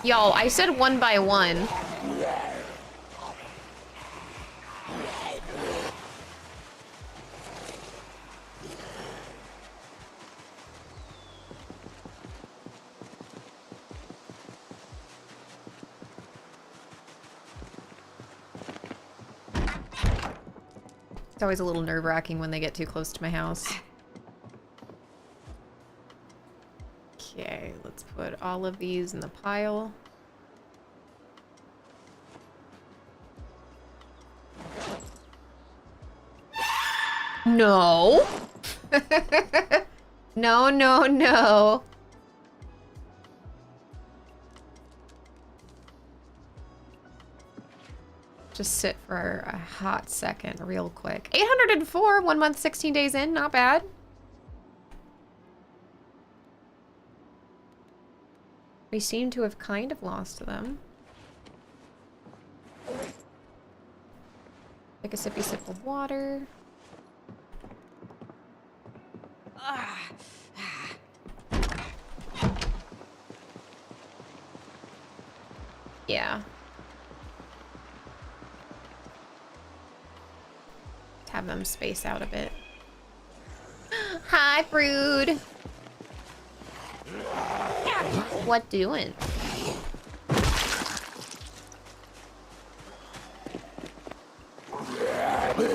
Y'all, I said one by one. It's always a little nerve-wracking when they get too close to my house. Okay, let's put all of these in the pile. No! No, no, no. Just sit for a hot second, real quick. 804, 1 month, 16 days in, not bad. We seem to have kind of lost them. Take a sippy sip of water. Yeah. Have them space out a bit. Hi, Brood. What doing? Yeah,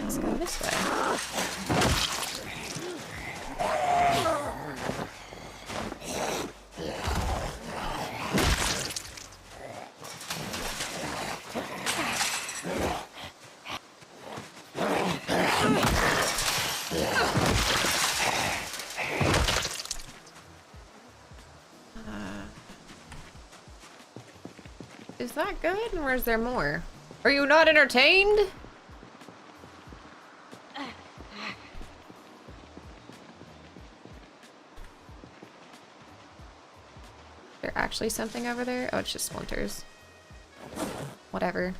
let's go this way. Is that good, or is there more? Are you not entertained? There actually something over there? Oh, it's just splinters. Whatever.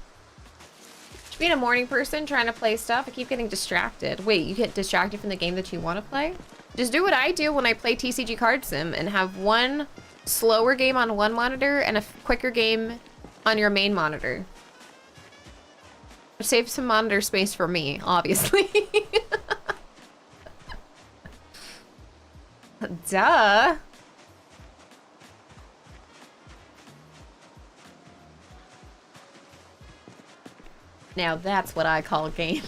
Just being a morning person trying to play stuff, I keep getting distracted. Wait, you get distracted from the game that you want to play? Just do what I do when I play TCG Card Sim and have one slower game on one monitor and a quicker game on your main monitor. Save some monitor space for me, obviously. Duh. Now that's what I call gaming.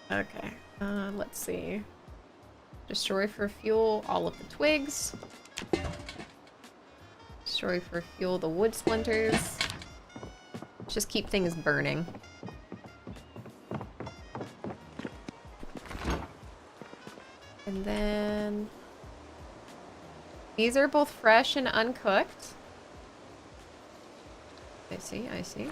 Okay, let's see. Destroy for fuel all of the twigs. Destroy for fuel the wood splinters. Just keep things burning. And then these are both fresh and uncooked. I see, I see.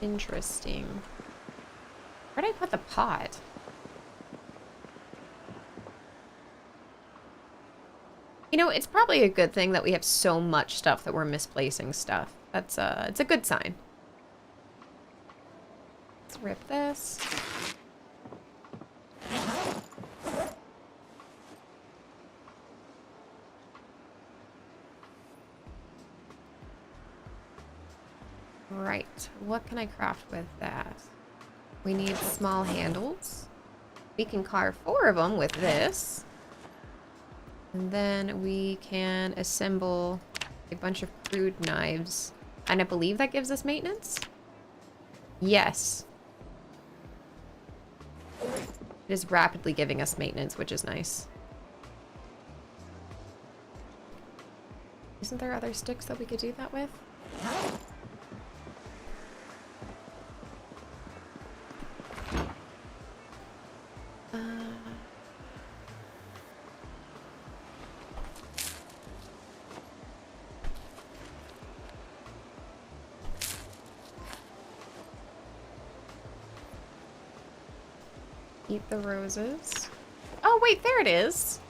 Interesting. Where'd I put the pot? You know, it's probably a good thing that we have so much stuff that we're misplacing stuff. That's it's a good sign. Let's rip this. Right, what can I craft with that? We need small handles. We can carve 4 of them with this. And then we can assemble a bunch of crude knives. And I believe that gives us maintenance? Yes. It is rapidly giving us maintenance, which is nice. Isn't there other sticks that we could do that with? Eat the roses. Oh, wait, there it is.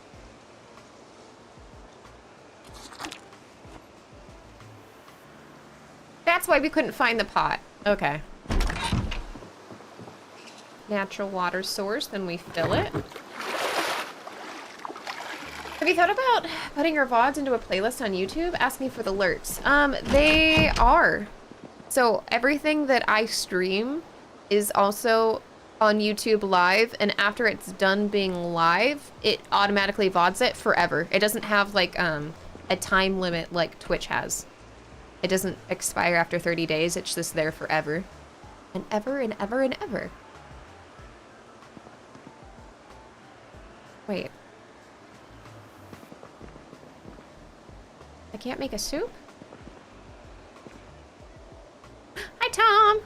That's why we couldn't find the pot. Okay. Natural water source, then we fill it. Have you thought about putting your VODs into a playlist on YouTube? Asking for the alerts. They are. So everything that I stream is also on YouTube live, and after it's done being live, it automatically VODs it forever. It doesn't have like a time limit like Twitch has. It doesn't expire after 30 days. It's just there forever. And ever and ever and ever. Wait. I can't make a soup? Hi, Tom!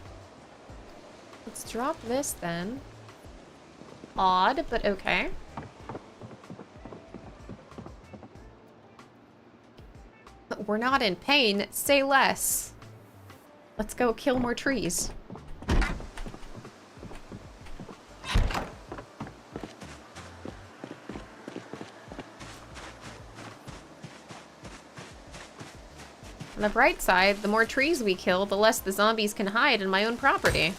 Let's drop this then. Odd, but okay. We're not in pain. Say less. Let's go kill more trees. On the bright side, the more trees we kill, the less the zombies can hide in my own property.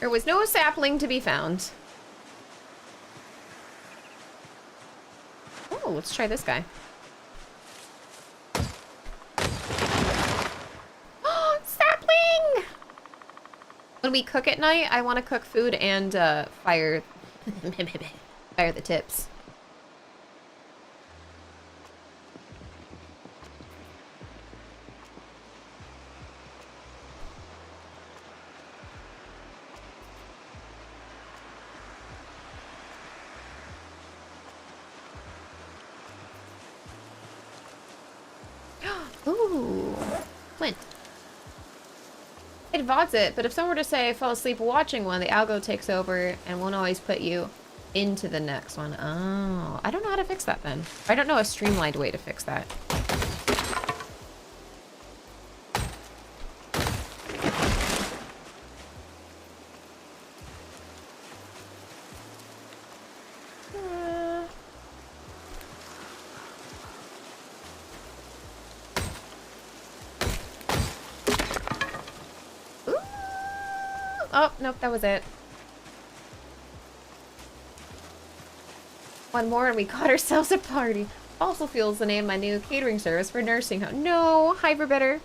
There was no sapling to be found. Oh, let's try this guy. Oh, sapling! When we cook at night, I want to cook food and fire fire the tips. Ooh, flint. It VODs it, but if someone were to say I fell asleep watching one, the algo takes over and won't always put you into the next one. Oh, I don't know how to fix that then. I don't know a streamlined way to fix that. Oh, nope, that was it. One more and we got ourselves a party. Also Fuel's the name of my new catering service for nursing home. No, Hyperbitter.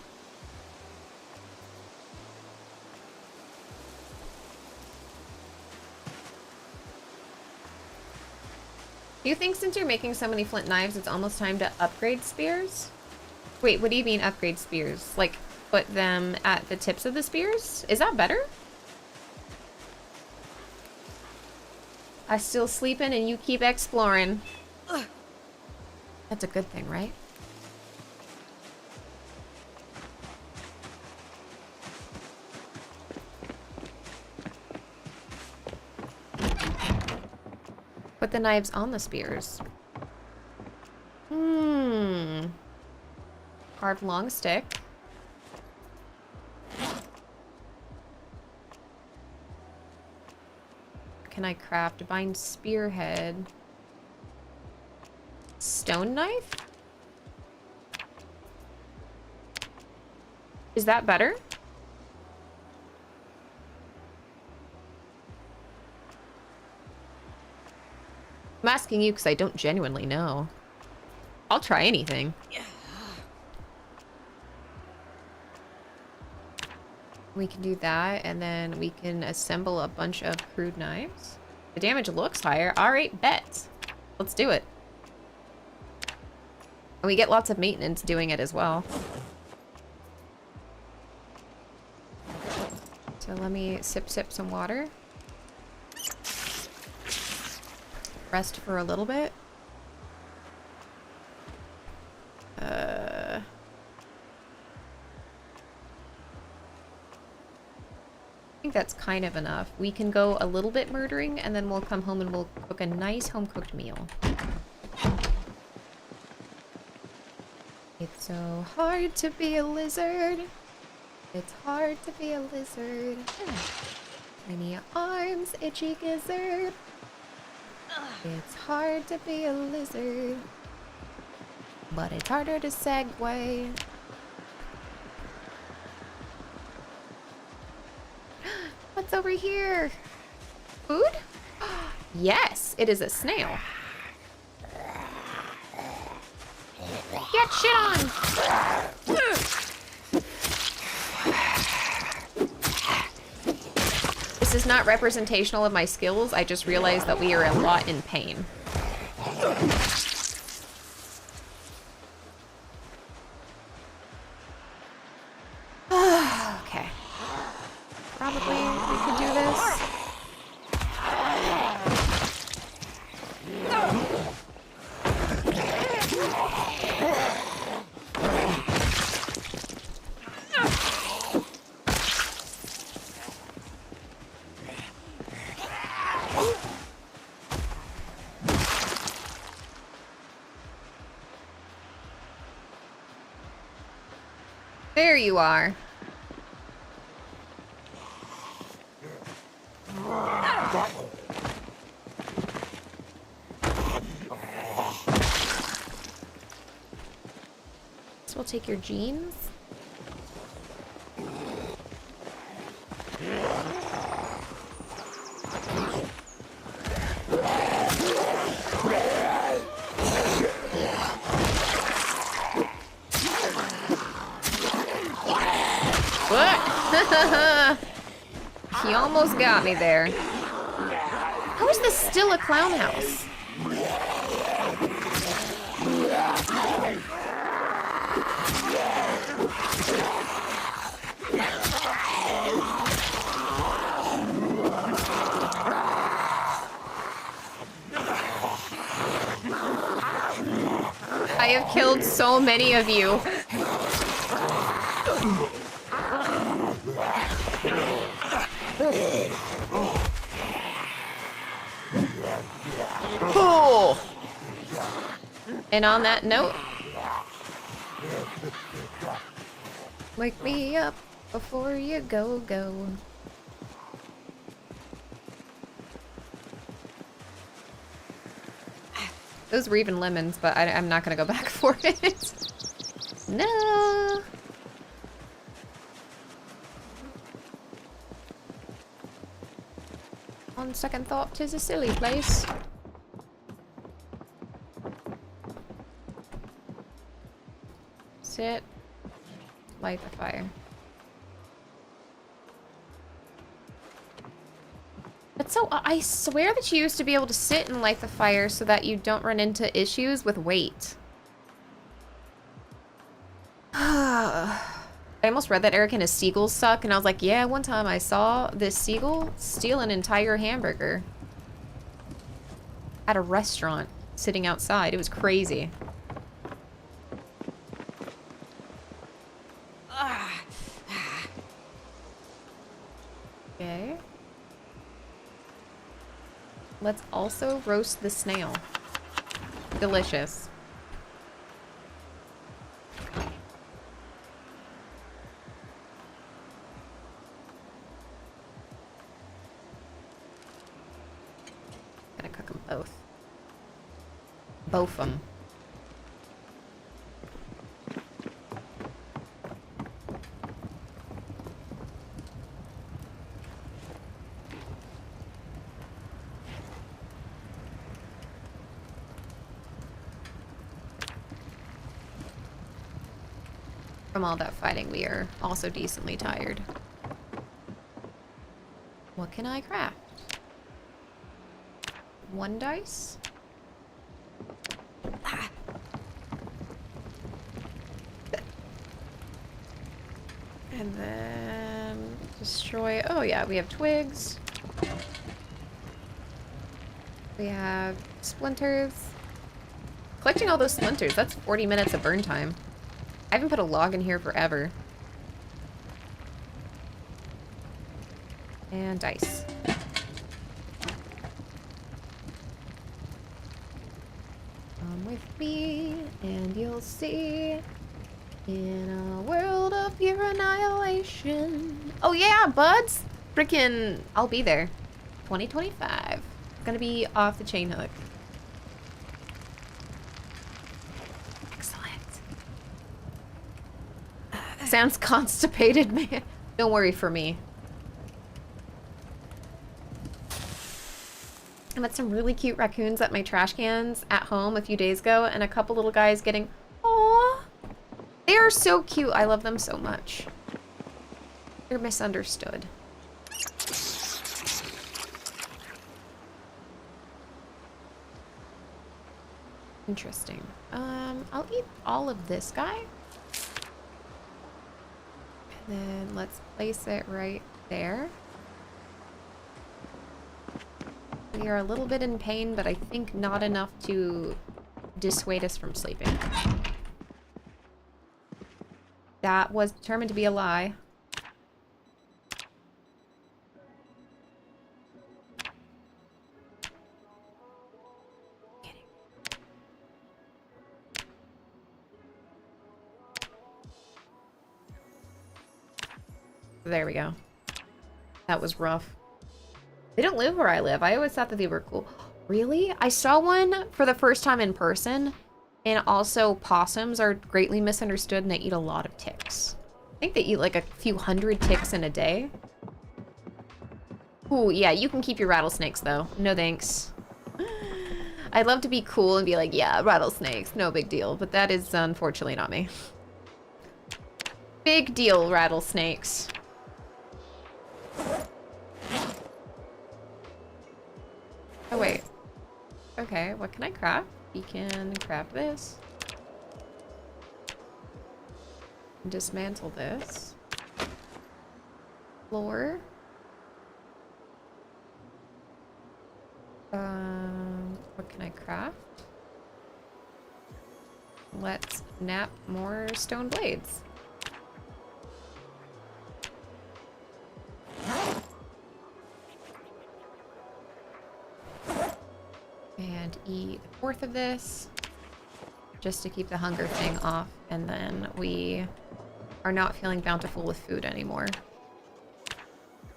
Do you think since you're making so many flint knives, it's almost time to upgrade spears? Wait, what do you mean upgrade spears? Like, put them at the tips of the spears? Is that better? I still sleeping and you keep exploring. Ugh. That's a good thing, right? Put the knives on the spears. Carved long stick. Can I craft? Bind spearhead. Stone knife? Is that better? I'm asking you because I don't genuinely know. I'll try anything. Yeah. We can do that, and then we can assemble a bunch of crude knives. The damage looks higher. Alright, bet. Let's do it. And we get lots of maintenance doing it as well. So let me sip some water. Rest for a little bit. I think that's kind of enough. We can go a little bit murdering, and then we'll come home and we'll cook a nice home-cooked meal. It's so hard to be a lizard. It's hard to be a lizard. Tiny arms, itchy gizzard. It's hard to be a lizard. But it's harder to segue. What's over here? Food? Yes, it is a snail. Get shit on! This is not representational of my skills. I just realized that we are a lot in pain. Okay. Probably we could do this. There you are. So we'll take your jeans. He almost got me there. How is this still a clown house? I have killed so many of you. Cool. And on that note, wake me up before you go. Those were even lemons, but I'm not gonna go back for it. No. On second thought, 'tis a silly place. Sit. Light the fire. But so, I swear that you used to be able to sit and light the fire so that you don't run into issues with weight. I almost read that Eric and his seagulls suck, and I was like, yeah, one time I saw this seagull steal an entire hamburger at a restaurant sitting outside. It was crazy. Okay. Let's also roast the snail. Delicious. Gonna cook them both. Both them. From all that fighting, we are also decently tired. What can I craft? 1 dice? Ah. And then destroy. Oh yeah, we have twigs. We have splinters. Collecting all those splinters, that's 40 minutes of burn time. I haven't put a log in here forever. And dice. Come with me, and you'll see. In a world of pure annihilation. Oh yeah, buds! Frickin', I'll be there. 2025. It's gonna be off the chain hook. Sounds constipated, man. Don't worry for me. I met some really cute raccoons at my trash cans at home a few days ago, and a couple little guys getting... Aww! They are so cute. I love them so much. They're misunderstood. Interesting. I'll eat all of this guy. Then let's place it right there. We are a little bit in pain, but I think not enough to dissuade us from sleeping. That was determined to be a lie. There we go. That was rough. They don't live where I live. I always thought that they were cool. Really? I saw one for the first time in person. And also possums are greatly misunderstood and they eat a lot of ticks. I think they eat like a few hundred ticks in a day. Ooh, yeah, you can keep your rattlesnakes though. No thanks. I'd love to be cool and be like, yeah, rattlesnakes, no big deal. But that is unfortunately not me. Big deal, rattlesnakes. Oh, wait. Okay, what can I craft? We can craft this. Dismantle this. Floor. What can I craft? Let's nap more stone blades. And eat a fourth of this, just to keep the hunger thing off, and then we are not feeling bountiful with food anymore.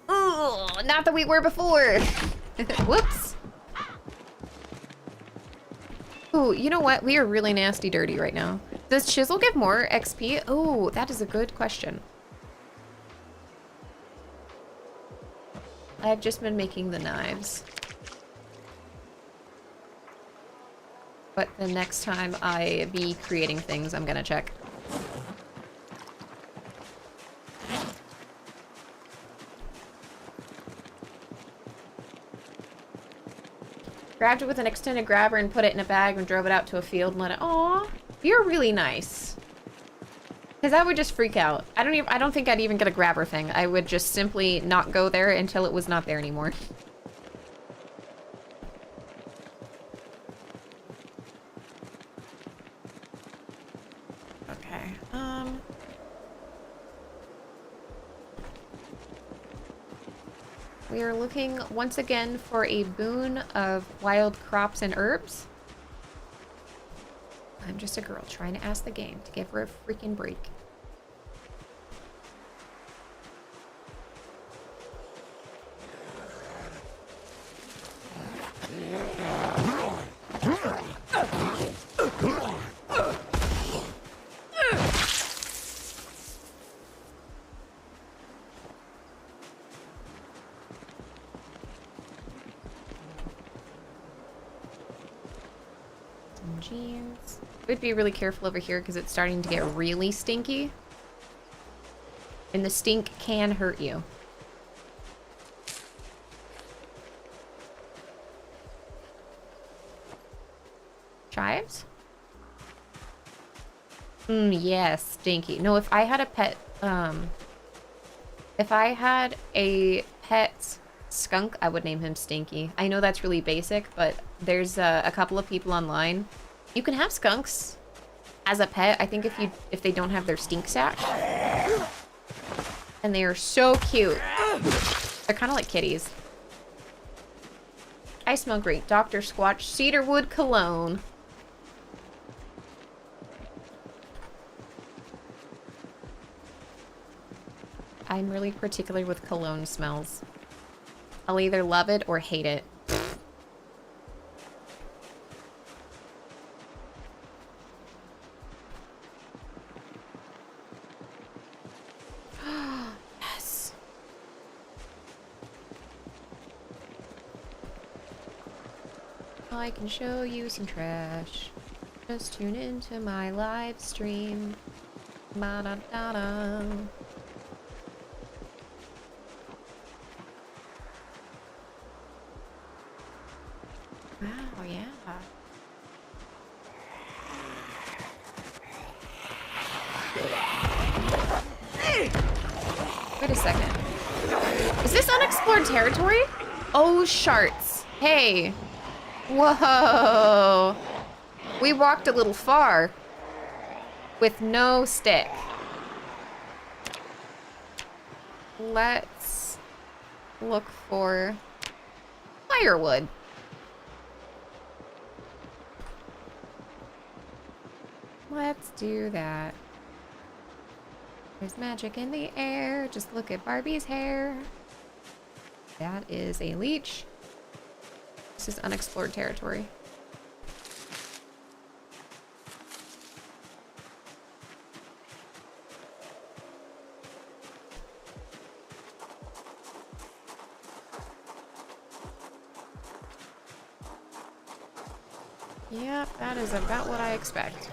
Oh, not that we were before! Whoops! Ooh, you know what? We are really nasty dirty right now. Does Chisel give more XP? Oh, that is a good question. I've just been making the knives. But the next time I be creating things, I'm gonna check. Grabbed it with an extended grabber and put it in a bag and drove it out to a field and let it... Aw, you're really nice. Because I would just freak out. I don't think I'd even get a grabber thing. I would just simply not go there until it was not there anymore. Okay, we are looking once again for a boon of wild crops and herbs. I'm just a girl trying to ask the game to give her a freaking break. Jeans. We'd be really careful over here because it's starting to get really stinky. And the stink can hurt you. Chives? Yes, stinky. No, if I had a pet, if I had a pet skunk, I would name him Stinky. I know that's really basic, but there's a couple of people online. You can have skunks as a pet. I think if they don't have their stink sack. And they are so cute. They're kind of like kitties. I smell great. Dr. Squatch cedarwood cologne. I'm really particular with cologne smells. I'll either love it or hate it. Yes. I can show you some trash. Just tune into my live stream. Ba-da-da-da. Wow, yeah. Wait a second. Is this unexplored territory? Oh, sharts. Hey. Whoa. We walked a little far. With no stick. Let's look for firewood. Let's do that. There's magic in the air. Just look at Barbie's hair. That is a leech. This is unexplored territory. Yep, that is about what I expect.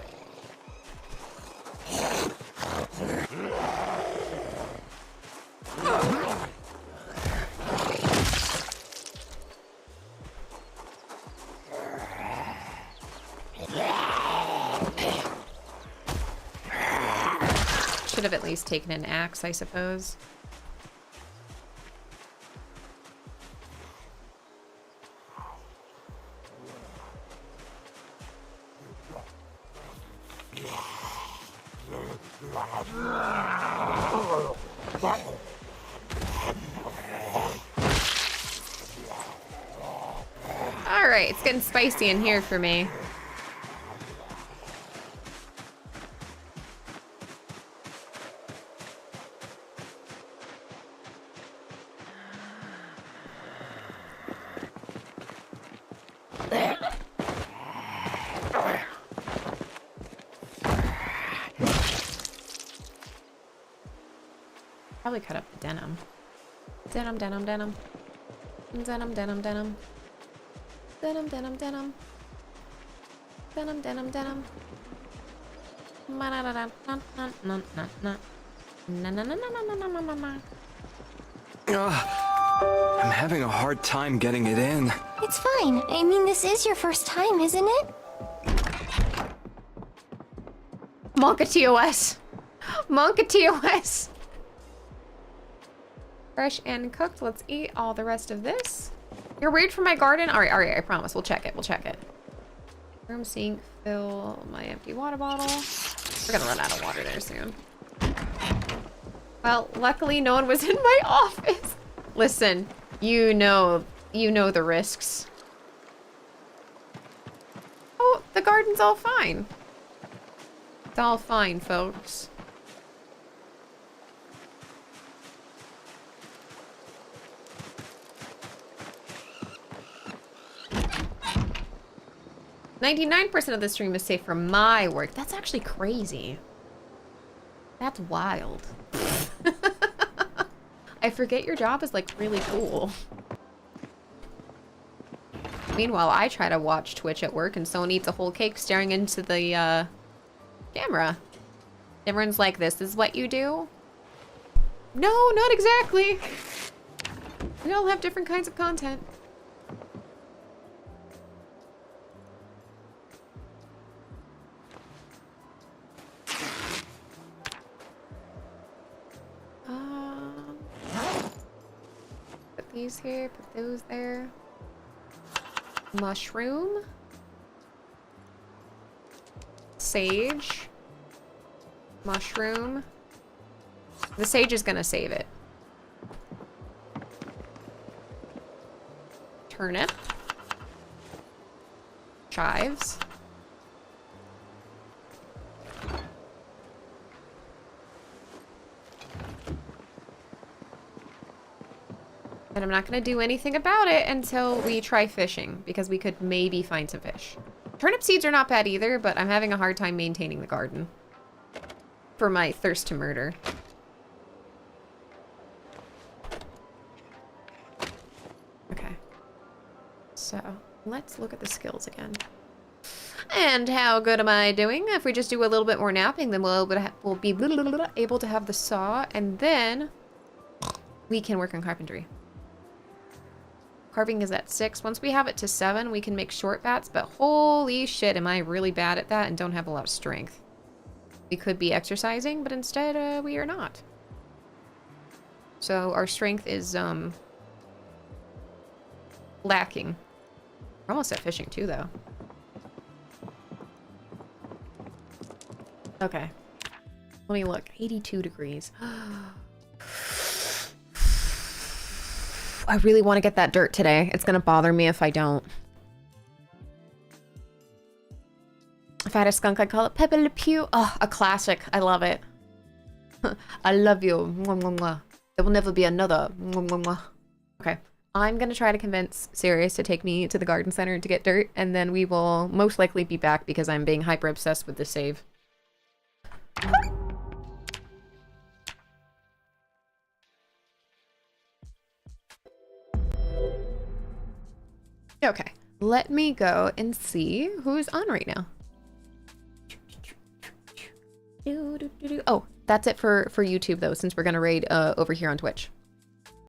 have at least taken an axe, I suppose. Alright, it's getting spicy in here for me. Probably cut up the denim. Denim, denim, denim. Denim, denim, denim. Denim, denim, denim. Denim, denim, denim. I'm having a hard time getting it in. It's fine. I mean, this is your first time, isn't it? Monka TOS. Monka TOS. Fresh and cooked. Let's eat all the rest of this. You're weird for my garden? Alright, alright, I promise. We'll check it. We'll check it. Room sink. Fill my empty water bottle. We're gonna run out of water there soon. Well, luckily no one was in my office. Listen, you know the risks. Oh, the garden's all fine. It's all fine, folks. "99% of the stream is safe from my work." That's actually crazy. That's wild. I forget your job is like really cool. Meanwhile, I try to watch Twitch at work and someone eats a whole cake staring into the camera. Everyone's like, "This is what you do?" No, not exactly. We all have different kinds of content. Put these here, put those there. Mushroom. Sage. Mushroom. The sage is gonna save it. Turnip. Chives. And I'm not gonna do anything about it until we try fishing, because we could maybe find some fish. Turnip seeds are not bad either, but I'm having a hard time maintaining the garden for my thirst to murder. Okay. So, let's look at the skills again. And how good am I doing? If we just do a little bit more napping, then we'll be able to have the saw, and then we can work on carpentry. Carving is at 6. Once we have it to 7, we can make short bats, but holy shit, am I really bad at that and don't have a lot of strength. We could be exercising, but instead, we are not. So our strength is, lacking. We're almost at fishing too, though. Okay. Let me look. 82 degrees. I really want to get that dirt today. It's gonna bother me if I don't. If I had a skunk, I'd call it Pepe Le Pew. Oh, a classic. I love it. I love you. Mwah, mwah, mwah. There will never be another. Mwah, mwah, mwah. Okay. I'm gonna try to convince Sirius to take me to the garden center to get dirt, and then we will most likely be back because I'm being hyper obsessed with the save. Okay, let me go and see who's on right now. Oh, that's it for YouTube though, since we're gonna raid over here on Twitch.